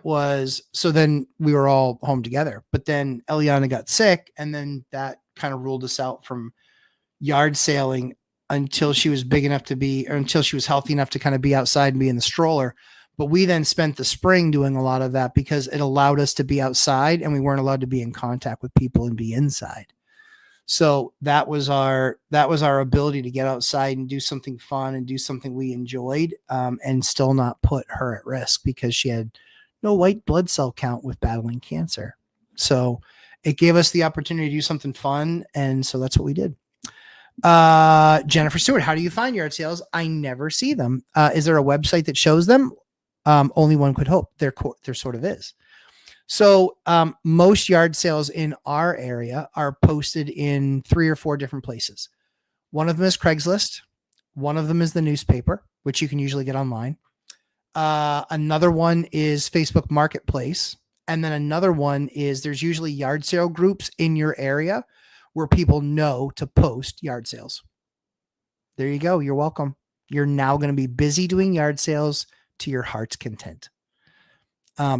Speaker 1: we were all home together, but then Eliana got sick, and then that kind of ruled us out from yard sailing until she was until she was healthy enough to kind of be outside and be in the stroller. But we then spent the spring doing a lot of that because it allowed us to be outside and we weren't allowed to be in contact with people and be inside. So that was our ability to get outside and do something fun and do something we enjoyed, and still not put her at risk because she had no white blood cell count with battling cancer. So it gave us the opportunity to do something fun. And so that's what we did. Jennifer Stewart, how do you find yard sales? I never see them. Is there a website that shows them? Only one could hope. There sort of is. So most yard sales in our area are posted in 3 or 4 different places. One of them is Craigslist. One of them is the newspaper, which you can usually get online. Another one is Facebook Marketplace. And then another one is there's usually yard sale groups in your area where people know to post yard sales. There you go. You're welcome. You're now going to be busy doing yard sales to your heart's content.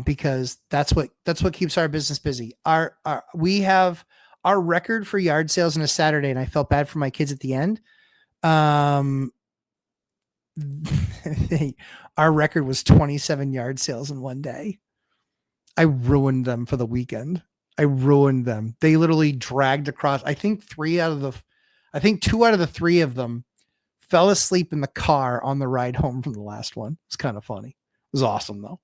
Speaker 1: Because that's what keeps our business busy. We have our record for yard sales on a Saturday, and I felt bad for my kids at the end. Our record was 27 yard sales in one day. I ruined them for the weekend. I ruined them. They literally dragged across. I think 2 out of the 3 of them fell asleep in the car on the ride home from the last one. It's kind of funny. It was awesome though.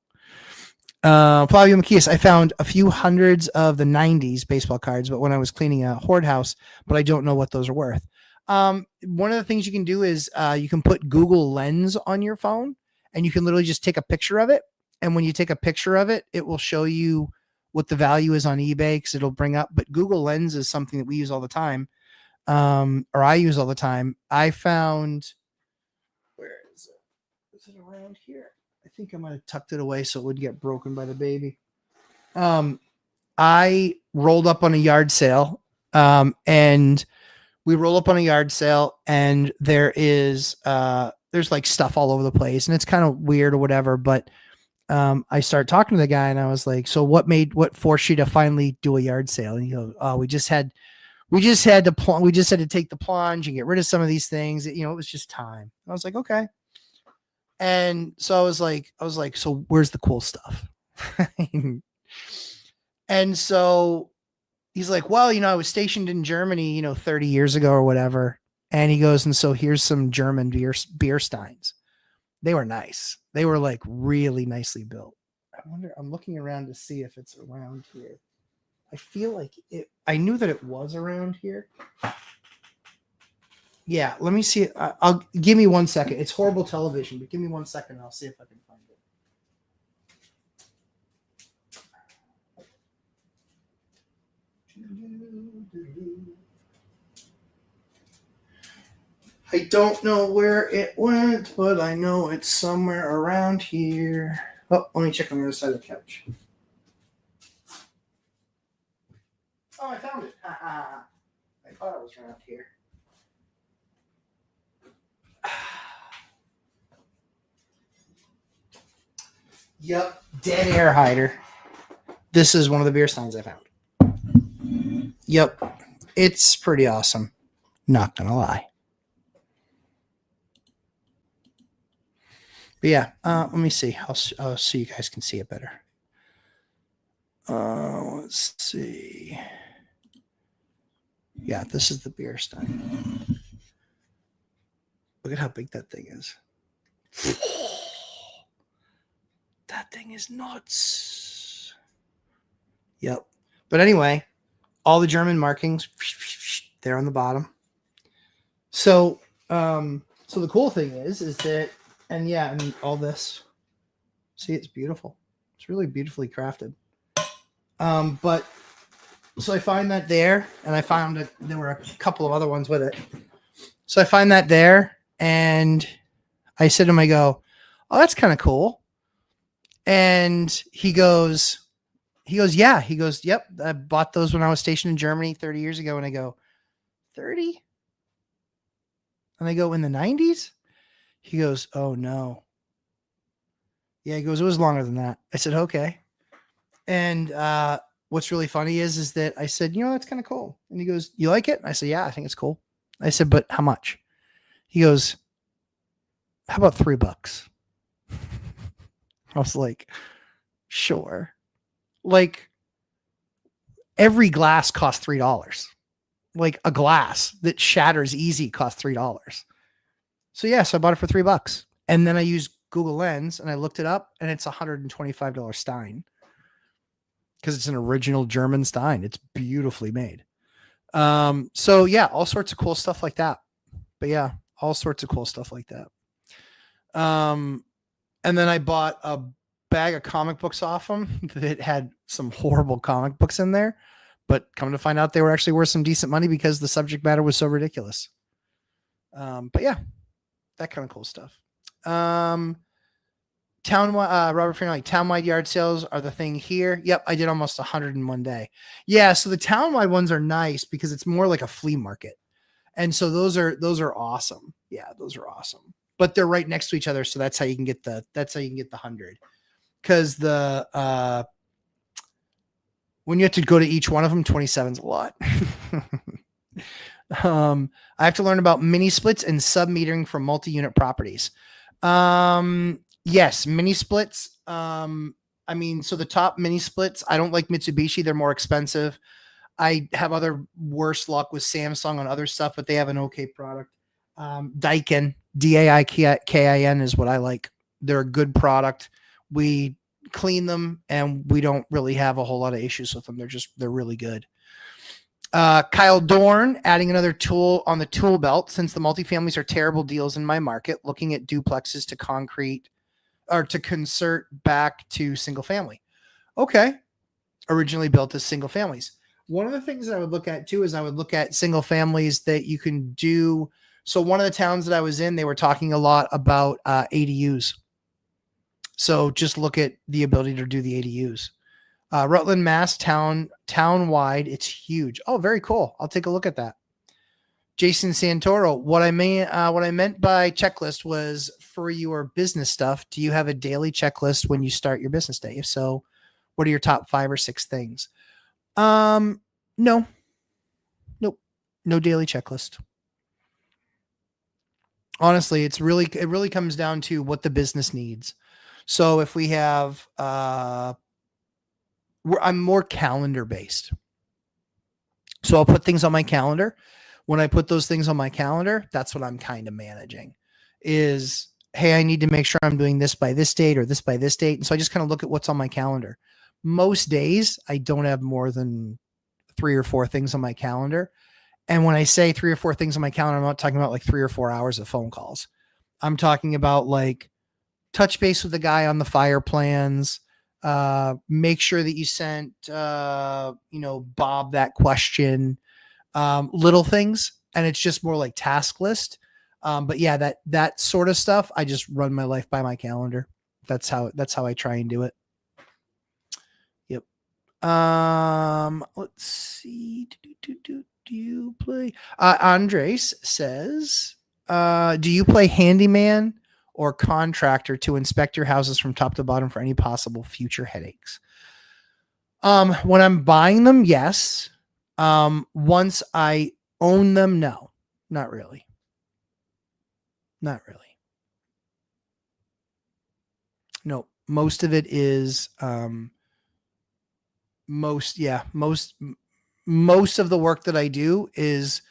Speaker 1: Flavio Macias, I found a few hundreds of the 90s baseball cards, but when I was cleaning a hoard house, but I don't know what those are worth. One of the things you can do is you can put Google Lens on your phone, and you can literally just take a picture of it. And when you take a picture of it, it will show you what the value is on eBay because it'll bring up. But Google Lens is something that we use all the time, or I use all the time. I found, where is it? Is it around here? I think I might have tucked it away so it would get broken by the baby. I rolled up on a yard sale, and we roll up on a yard sale, and there's like stuff all over the place, and it's kind of weird or whatever. But I start talking to the guy, and I was like, "So what forced you to finally do a yard sale?" And he goes, "Oh, we just had to take the plunge and get rid of some of these things. It was just time." I was like, "Okay." And so I was like, "So where's the cool stuff?" And so he's like, "Well, I was stationed in Germany, 30 years ago or whatever." And he goes, "And so here's some German beer steins." They were nice. They were like really nicely built. I'm looking around to see if it's around here. I feel like I knew that it was around here. Yeah, let me see. I'll give me 1 second. It's horrible television, but give me 1 second and I'll see if I can find it. I don't know where it went, but I know it's somewhere around here. Oh, let me check on the other side of the couch. Oh, I found it. I thought it was around here. Yep, dead air hider. This is one of the beer steins I found. Yep, it's pretty awesome. Not gonna lie. But yeah, let me see. I'll so you guys can see it better. Let's see. Yeah, this is the beer stein. Look at how big that thing is. That thing is nuts. Yep. But anyway, all the German markings, they're on the bottom. So, so the cool thing is that, and yeah, I mean, all this, see, it's beautiful. It's really beautifully crafted. But so I find that there, and I found that there were a couple of other ones with it. So I find that there, and I said to him, I go, "Oh, that's kind of cool." And he goes, "Yeah." He goes, "Yep, I bought those when I was stationed in Germany 30 years ago." And I go, 30? And I go, in the 90s? He goes, "Oh no." Yeah, he goes, "It was longer than that." I said, "Okay." And what's really funny is that I said, "That's kind of cool." And he goes, "You like it?" I said, "Yeah, I think it's cool." I said, "But how much?" He goes, "How about $3?" I was like, "Sure." Like, every glass costs $3. Like, a glass that shatters easy costs $3. So yeah, so I bought it for $3. And then I used Google Lens and I looked it up, and it's $125 Stein, because it's an original German Stein. It's beautifully made. So yeah, all sorts of cool stuff like that. But yeah, all sorts of cool stuff like that. And then I bought a bag of comic books off them that had some horrible comic books in there, but come to find out they were actually worth some decent money because the subject matter was so ridiculous. But yeah, that kind of cool stuff. Robert Freeman, like, townwide yard sales are the thing here. Yep, I did almost 100 in one day. Yeah, so the townwide ones are nice because it's more like a flea market, and so those are awesome. Yeah, those are awesome. But they're right next to each other, so that's how you can get the 100. Because when you have to go to each one of them, 27's a lot. I have to learn about mini splits and sub metering for multi-unit properties. Yes, mini splits. I mean, so the top mini splits, I don't like Mitsubishi. They're more expensive. I have other worse luck with Samsung on other stuff, but they have an okay product. Daikin, Daikin is what I like. They're a good product. We clean them and we don't really have a whole lot of issues with them. They're really good. Kyle Dorn, adding another tool on the tool belt. Since the multifamilies are terrible deals in my market, looking at duplexes to concrete or to convert back to single family. Okay. Originally built as single families. One of the things that I would look at too is I would look at single families that you can do. So one of the towns that I was in, they were talking a lot about ADUs. So just look at the ability to do the ADUs. Rutland, Mass, town-wide, it's huge. Oh, very cool. I'll take a look at that. Jason Santoro, what I meant by checklist was for your business stuff. Do you have a daily checklist when you start your business day? If so, what are your top 5 or 6 things? No, nope, no daily checklist. Honestly, it really comes down to what the business needs. So if we have, I'm more calendar based. So I'll put things on my calendar. When I put those things on my calendar, that's what I'm kind of managing is, hey, I need to make sure I'm doing this by this date or this by this date. And so I just kind of look at what's on my calendar. Most days I don't have more than 3 or 4 things on my calendar. And when I say 3 or 4 things on my calendar, I'm not talking about like 3 or 4 hours of phone calls. I'm talking about like touch base with the guy on the fire plans, make sure that you sent, Bob that question, little things. And it's just more like task list. But yeah, that sort of stuff, I just run my life by my calendar. That's how I try and do it. Yep. Let's see. Do you play? Andres says, do you play handyman or contractor to inspect your houses from top to bottom for any possible future headaches? When I'm buying them, yes. Once I own them, no, not really. Not really. No, most of it is, most of the work that I do is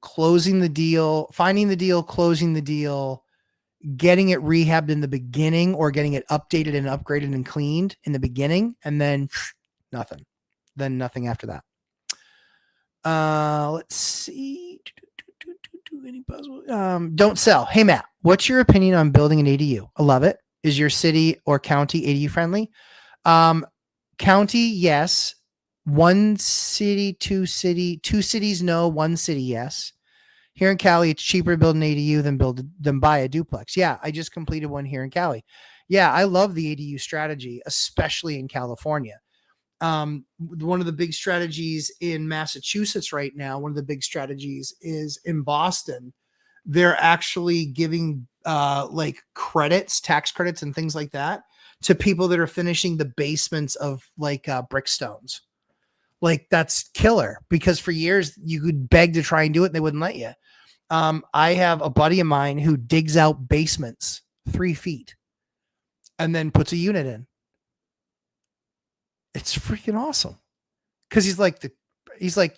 Speaker 1: closing the deal, finding the deal, closing the deal, getting it rehabbed in the beginning or getting it updated and upgraded and cleaned in the beginning, and then nothing. Then nothing after that. Let's see. Any possible? Don't sell. Hey, Matt, what's your opinion on building an ADU? I love it. Is your city or county ADU friendly? County, yes. One city, two cities, no. One city, yes. Here in Cali, it's cheaper to build an ADU than buy a duplex. Yeah, I just completed one here in Cali. Yeah, I love the ADU strategy, especially in California. One of the big strategies in Massachusetts right now, one of the big strategies is in Boston. They're actually giving like credits, tax credits, and things like that to people that are finishing the basements of like brickstones. Like that's killer because for years you could beg to try and do it and they wouldn't let you. I have a buddy of mine who digs out basements 3 feet and then puts a unit in. It's freaking awesome. Cause he's like,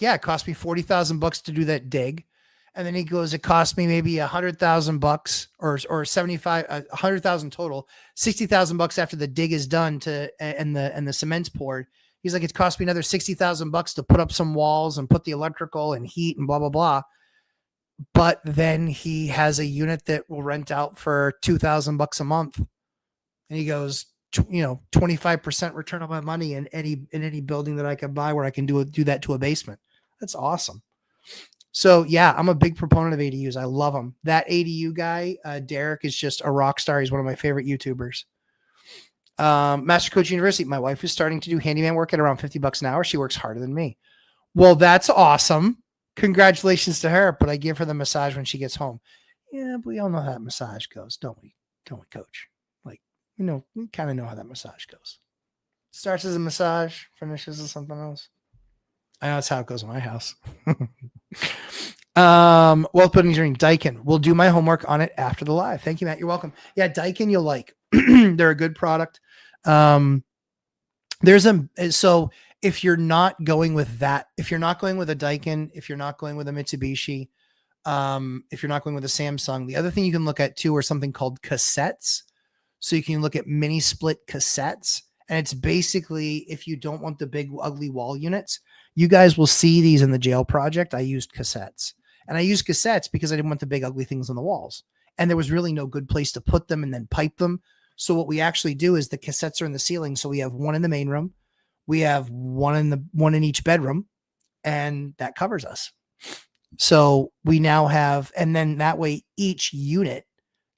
Speaker 1: yeah, it cost me $40,000 to do that dig. And then he goes, it cost me maybe $100,000 or 75, 100,000 total, $60,000 after the dig is done and the cement's poured. He's like, it's cost me another $60,000 to put up some walls and put the electrical and heat and blah, blah, blah. But then he has a unit that will rent out for $2,000 a month. And he goes, 25% return on my money in any building that I can buy where I can do that to a basement. That's awesome. So yeah, I'm a big proponent of ADUs. I love them. That ADU guy, Derek, is just a rock star. He's one of my favorite YouTubers. Master Coach University. My wife is starting to do handyman work at around $50 an hour. She works harder than me. Well, that's awesome. Congratulations to her. But I give her the massage when she gets home. Yeah, but we all know how that massage goes, don't we? Don't we, Coach? Like, we kind of know how that massage goes. Starts as a massage, finishes as something else. I know that's how it goes in my house. Wealth Building Journey, Daikin. We'll do my homework on it after the live. Thank you, Matt. You're welcome. Yeah, Daikin you'll like. They're a good product. So if you're not going with that, if you're not going with a Daikin, if you're not going with a Mitsubishi, if you're not going with a Samsung, the other thing you can look at too are something called cassettes. So you can look at mini split cassettes. And it's basically, if you don't want the big ugly wall units, you guys will see these in the jail project. I used cassettes. And I used cassettes because I didn't want the big ugly things on the walls. And there was really no good place to put them and then pipe them. So what we actually do is the cassettes are in the ceiling. So we have one in the main room. We have one in each bedroom. And that covers us. So we now have, and then that way each unit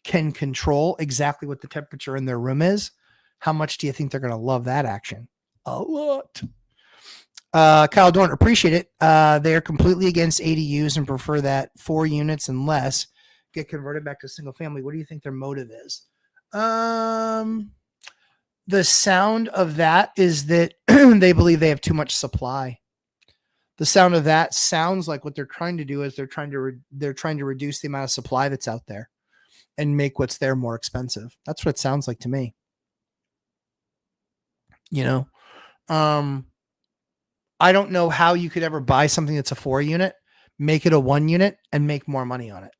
Speaker 1: can control exactly what the temperature in their room is. How much do you think they're going to love that action? A lot. Kyle Dorn, appreciate it. They're completely against ADUs and prefer that 4 units and less get converted back to single family. What do you think their motive is? The sound of that is that they believe they have too much supply. The sound of that sounds like what they're trying to do is they're trying to reduce the amount of supply that's out there and make what's there more expensive. That's what it sounds like to me. I don't know how you could ever buy something that's a 4 unit, make it a 1 unit and make more money on it.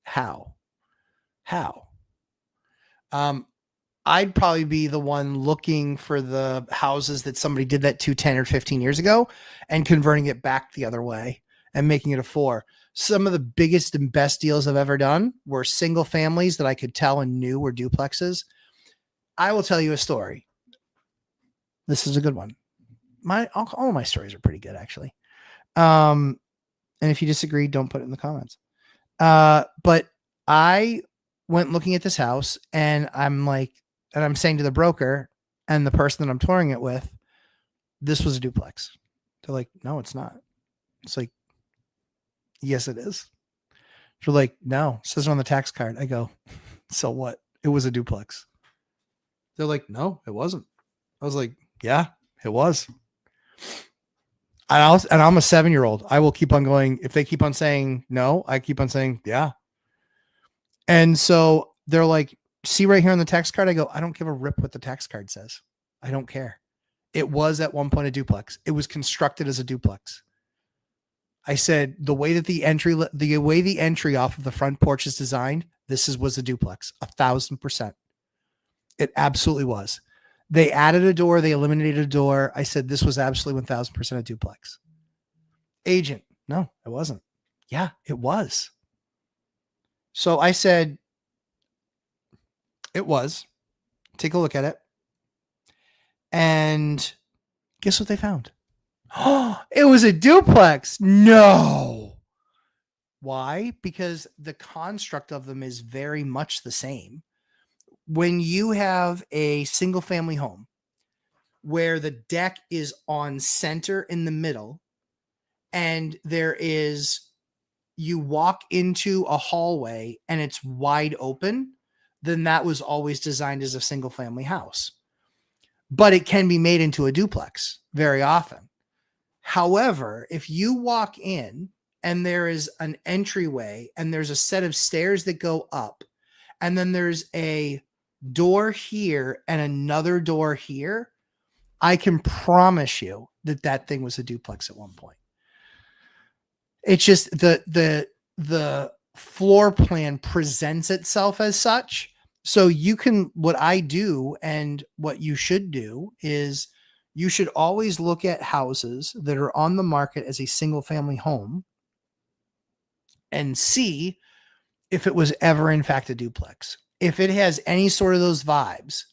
Speaker 1: How? I'd probably be the one looking for the houses that somebody did that to 10 or 15 years ago and converting it back the other way and making it a 4. Some of the biggest and best deals I've ever done were single families that I could tell and knew were duplexes. I will tell you a story. This is a good one. All of my stories are pretty good, actually. And if you disagree, don't put it in the comments. But I went looking at this house and I'm saying to the broker and the person that I'm touring it with, this was a duplex. They're like, no, it's not. It's like, yes, it is. They're like, no, it says it on the tax card. I go, so what? It was a duplex. They're like, no, it wasn't. I was like, yeah, it was. And I'm a 7-year-old. I will keep on going. If they keep on saying no, I keep on saying, yeah. And so they're like, see right here on the tax card. I go, I don't give a rip what the tax card says. I don't care. It was at one point a duplex. It was constructed as a duplex. I said, the way the entry off of the front porch is designed, was a duplex, 1,000%. It absolutely was. They added a door. They eliminated a door. I said, this was absolutely 1,000% a duplex. Agent, no, it wasn't. Yeah, it was. So I said, it was. Take a look at it. And guess what they found? Oh, it was a duplex. No. Why? Because the construct of them is very much the same. When you have a single family home where the deck is on center in the middle and you walk into a hallway and it's wide open, then that was always designed as a single family house. But it can be made into a duplex very often. However, if you walk in and there is an entryway and there's a set of stairs that go up, and then there's a door here and another door here, I can promise you that that thing was a duplex at one point. It's just the floor plan presents itself as such. So what I do and what you should do is you should always look at houses that are on the market as a single family home and see if it was ever in fact a duplex. If it has any sort of those vibes,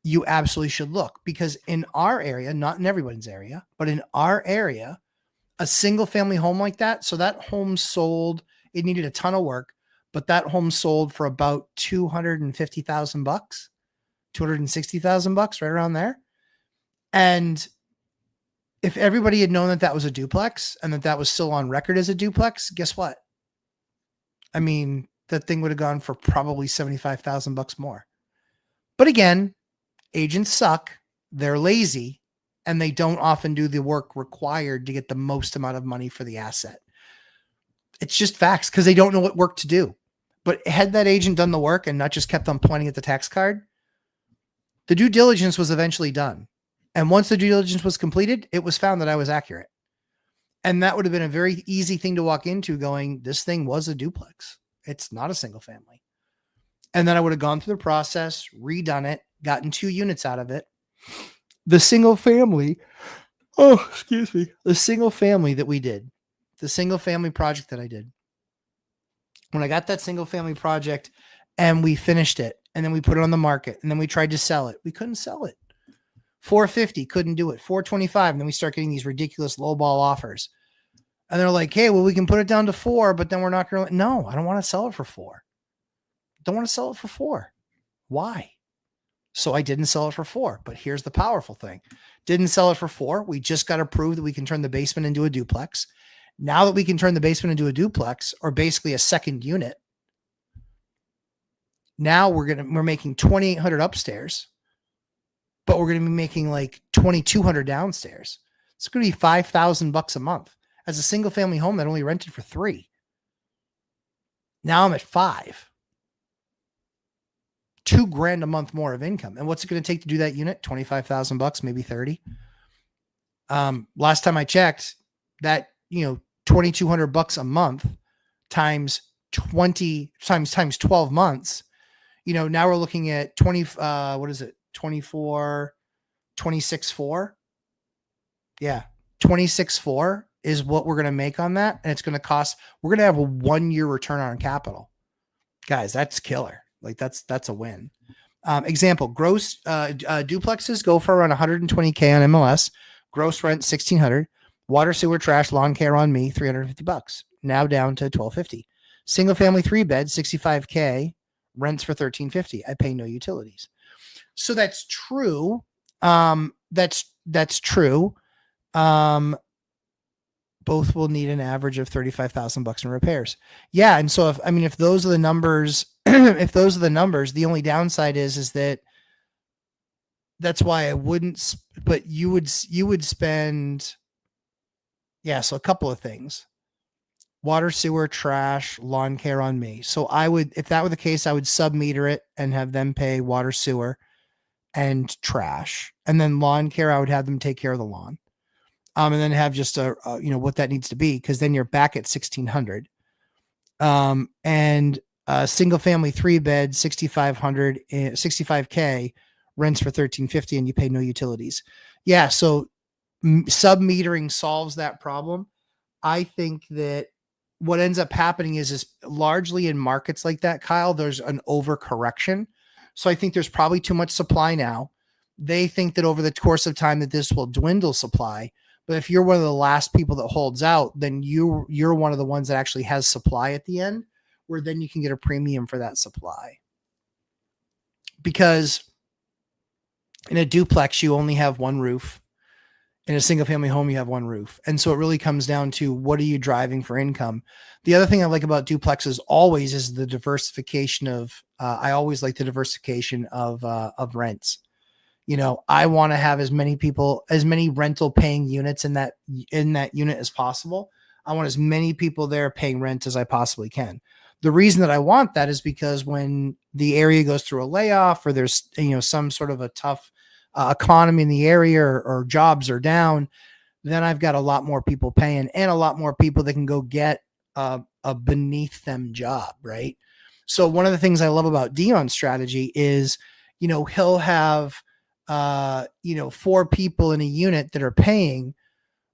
Speaker 1: you absolutely should look, because in our area, not in everyone's area, but in our area, a single family home like that. So that home sold, it needed a ton of work, but that home sold for about $250,000, $260,000, right around there. And if everybody had known that that was a duplex and that that was still on record as a duplex, guess what? I mean, that thing would have gone for probably $75,000 more. But again, agents suck. They're lazy, and they don't often do the work required to get the most amount of money for the asset. It's just facts, because they don't know what work to do. But had that agent done the work and not just kept on pointing at the tax card, the due diligence was eventually done. And once the due diligence was completed, it was found that I was accurate. And that would have been a very easy thing to walk into going, this thing was a duplex. It's not a single family. And then I would have gone through the process, redone it, gotten 2 units out of it. The single family, the single family that we did, the single family project that I did. When I got that single family project and we finished it, and then we put it on the market, and then we tried to sell it. We couldn't sell it. $450, couldn't do it. $425, and then we start getting these ridiculous lowball offers. And they're like, hey, well, we can put it down to $4, but then we're not going to. No, I don't want to sell it for $4. Don't want to sell it for $4. Why? So I didn't sell it for $4. But here's the powerful thing. Didn't sell it for $4. We just got to prove that we can turn the basement into a duplex. Now that we can turn the basement into a duplex, or basically a second unit, now we're making 2,800 upstairs, but we're going to be making like 2,200 downstairs. It's going to be $5,000 a month. As a single family home that only rented for $3. Now I'm at $5. $2,000 a month more of income. And what's it going to take to do that unit? $25,000, maybe 30. Last time I checked, that, $2,200 a month times 20 times 12 months. Now we're looking at 26.4. Yeah. 26.4 is what we're going to make on that. And it's going to cost, we're going to have a 1-year return on capital. Guys, that's killer. Like that's a win. Example, gross duplexes go for around $120K on MLS. Gross rent $1,600. Water, sewer, trash, lawn care on me, $350. Now down to $1,250. Single family 3-bed, $65K. Rents for $1,350. I pay no utilities. So that's true. That's true. Both will need an average of $35,000 in repairs. Yeah. And so if those are the numbers, the only downside is that that's why I wouldn't, but you would spend. Yeah. So a couple of things: water, sewer, trash, lawn care on me. So if that were the case, I would sub-meter it and have them pay water, sewer, and trash. And then lawn care, I would have them take care of the lawn. And then have just what that needs to be, because then you're back at $1,600. And single family 3-bed, $65K, rents for $1,350, and you pay no utilities. Yeah. So sub-metering solves that problem. I think that what ends up happening is largely in markets like that, Kyle, there's an overcorrection. So I think there's probably too much supply now. They think that over the course of time that this will dwindle supply. But if you're one of the last people that holds out, then you're one of the ones that actually has supply at the end, where then you can get a premium for that supply. Because in a duplex, you only have one roof. In a single family home, you have one roof. And so it really comes down to, what are you driving for income? The other thing I like about duplexes always is the diversification of, I always like the diversification of rents. You know, I want to have as many rental paying units in that unit as possible. I want as many people there paying rent as I possibly can. The reason that I want that is because when the area goes through a layoff, or there's, some sort of a tough economy in the area, or jobs are down, then I've got a lot more people paying, and a lot more people that can go get a beneath them job. Right. So one of the things I love about Dion's strategy is, he'll have, 4 people in a unit that are paying,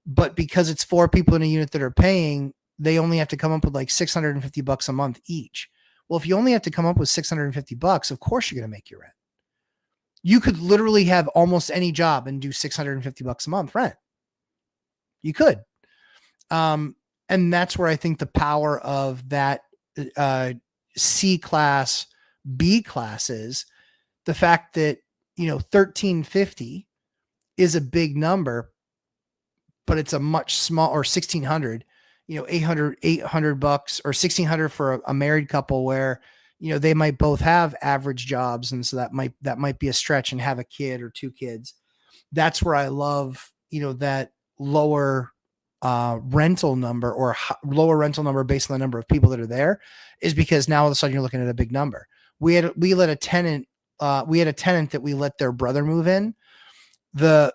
Speaker 1: but because it's 4 people in a unit that are paying, they only have to come up with like $650 a month each. Well, if you only have to come up with $650, of course you're going to make your rent. You could literally have almost any job and do $650 a month rent. You could. And that's where I think the power of that C class, B class is the fact that, $1,350 is a big number, but it's a much small, or $1,600, $800 bucks, or $1,600 for a married couple where, they might both have average jobs. And so that might be a stretch, and have a kid or 2 kids. That's where I love, that lower rental number, or lower rental number based on the number of people that are there, is because now all of a sudden you're looking at a big number. We had a tenant that we let their brother move in. The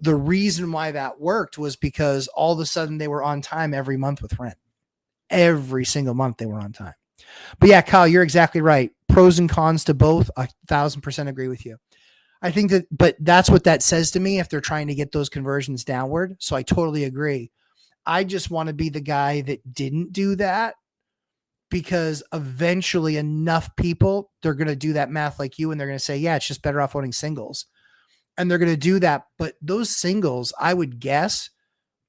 Speaker 1: reason why that worked was because all of a sudden they were on time every month with rent. Every single month they were on time. But yeah, Kyle, you're exactly right. Pros and cons to both. 1,000% agree with you. I think but that's what that says to me if they're trying to get those conversions downward. So I totally agree. I just want to be the guy that didn't do that, because eventually enough people, they're going to do that math like you, and they're going to say, yeah, it's just better off owning singles. And they're going to do that. But those singles, I would guess,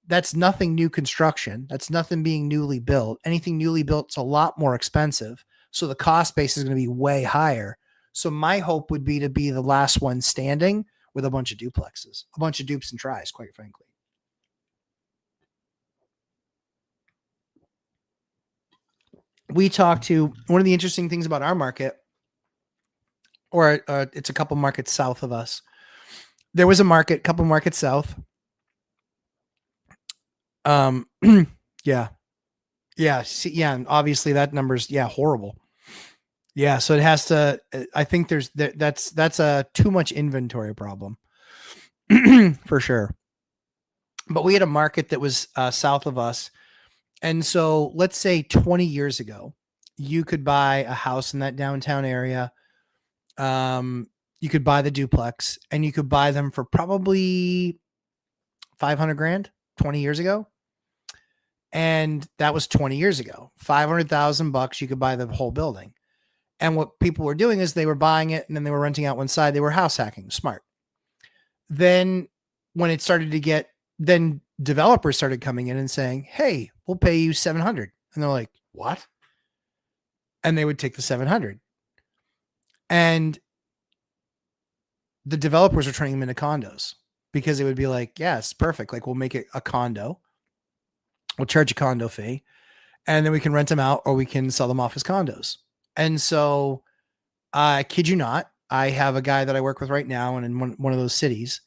Speaker 1: that's nothing new construction. That's nothing being newly built. Anything newly built is a lot more expensive. So the cost base is going to be way higher. So my hope would be to be the last one standing with a bunch of duplexes, a bunch of dupes and tries, quite frankly. We talked to one of the interesting things about our market, or it's a couple markets south of us. There was a couple markets south. Yeah. And obviously that number's horrible. Yeah. So it has to, I think that's a too much inventory problem for sure. But we had a market that was south of us. And so let's say 20 years ago, you could buy a house in that downtown area. You could buy the duplex, and you could buy them for probably $500,000 20 years ago. And that was 20 years ago. $500,000, you could buy the whole building. And what people were doing is they were buying it, and then they were renting out one side. They were house hacking. Smart. Then when it started to then developers started coming in and saying, hey, we'll pay you $700,000. And they're like, what? And they would take the $700,000. And the developers were turning them into condos, because it would be like, yeah, it's perfect. Like, we'll make it a condo. We'll charge a condo fee, and then we can rent them out, or we can sell them off as condos. And so I kid you not, I have a guy that I work with right now, and in one of those cities,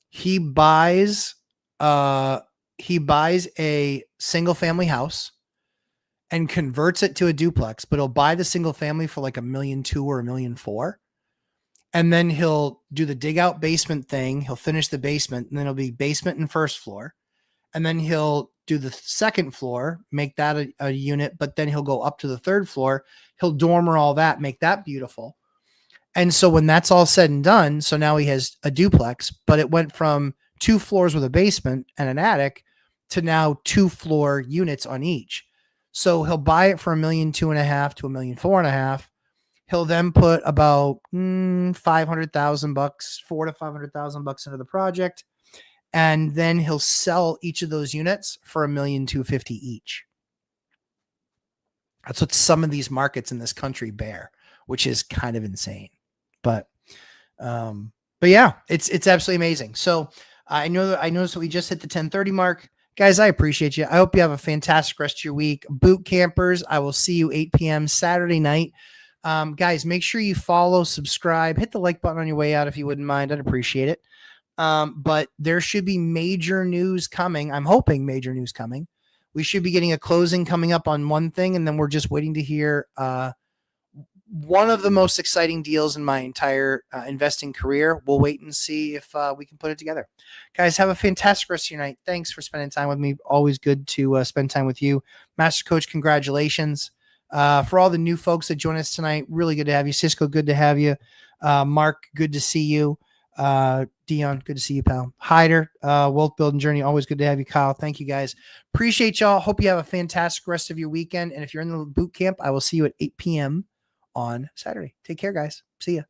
Speaker 1: he buys a single family house and converts it to a duplex, but he'll buy the single family for like $1.2 million or $1.4 million. And then he'll do the dig out basement thing. He'll finish the basement, and then it'll be basement and first floor. And then he'll do the second floor, make that a unit, but then he'll go up to the third floor. He'll dormer all that, make that beautiful. And so when that's all said and done, so now he has a duplex, but it went from 2 floors with a basement and an attic to now 2 floor units on each. So he'll buy it for $1.2 million to $1.4 million. He'll then put about $500,000, $400,000 to $500,000 into the project, and then he'll sell each of those units for $1,250,000 each. That's what some of these markets in this country bear, which is kind of insane. But yeah, it's absolutely amazing. So I noticed that we just hit the 10:30 mark. Guys, I appreciate you. I hope you have a fantastic rest of your week. Boot campers, I will see you 8 p.m. Saturday night. Guys, make sure you follow, subscribe, hit the like button on your way out if you wouldn't mind. I'd appreciate it. But there should be major news coming. I'm hoping major news coming. We should be getting a closing coming up on one thing, and then we're just waiting to hear one of the most exciting deals in my entire investing career. We'll wait and see if we can put it together. Guys, have a fantastic rest of your night. Thanks for spending time with me. Always good to spend time with you. Master Coach, congratulations. For all the new folks that join us tonight, really good to have you. Cisco, good to have you. Mark, good to see you. Dion, good to see you, pal. Hyder, Wealth Building Journey, always good to have you. Kyle, thank you, guys. Appreciate y'all. Hope you have a fantastic rest of your weekend. And if you're in the boot camp, I will see you at 8 p.m. on Saturday. Take care, guys. See ya.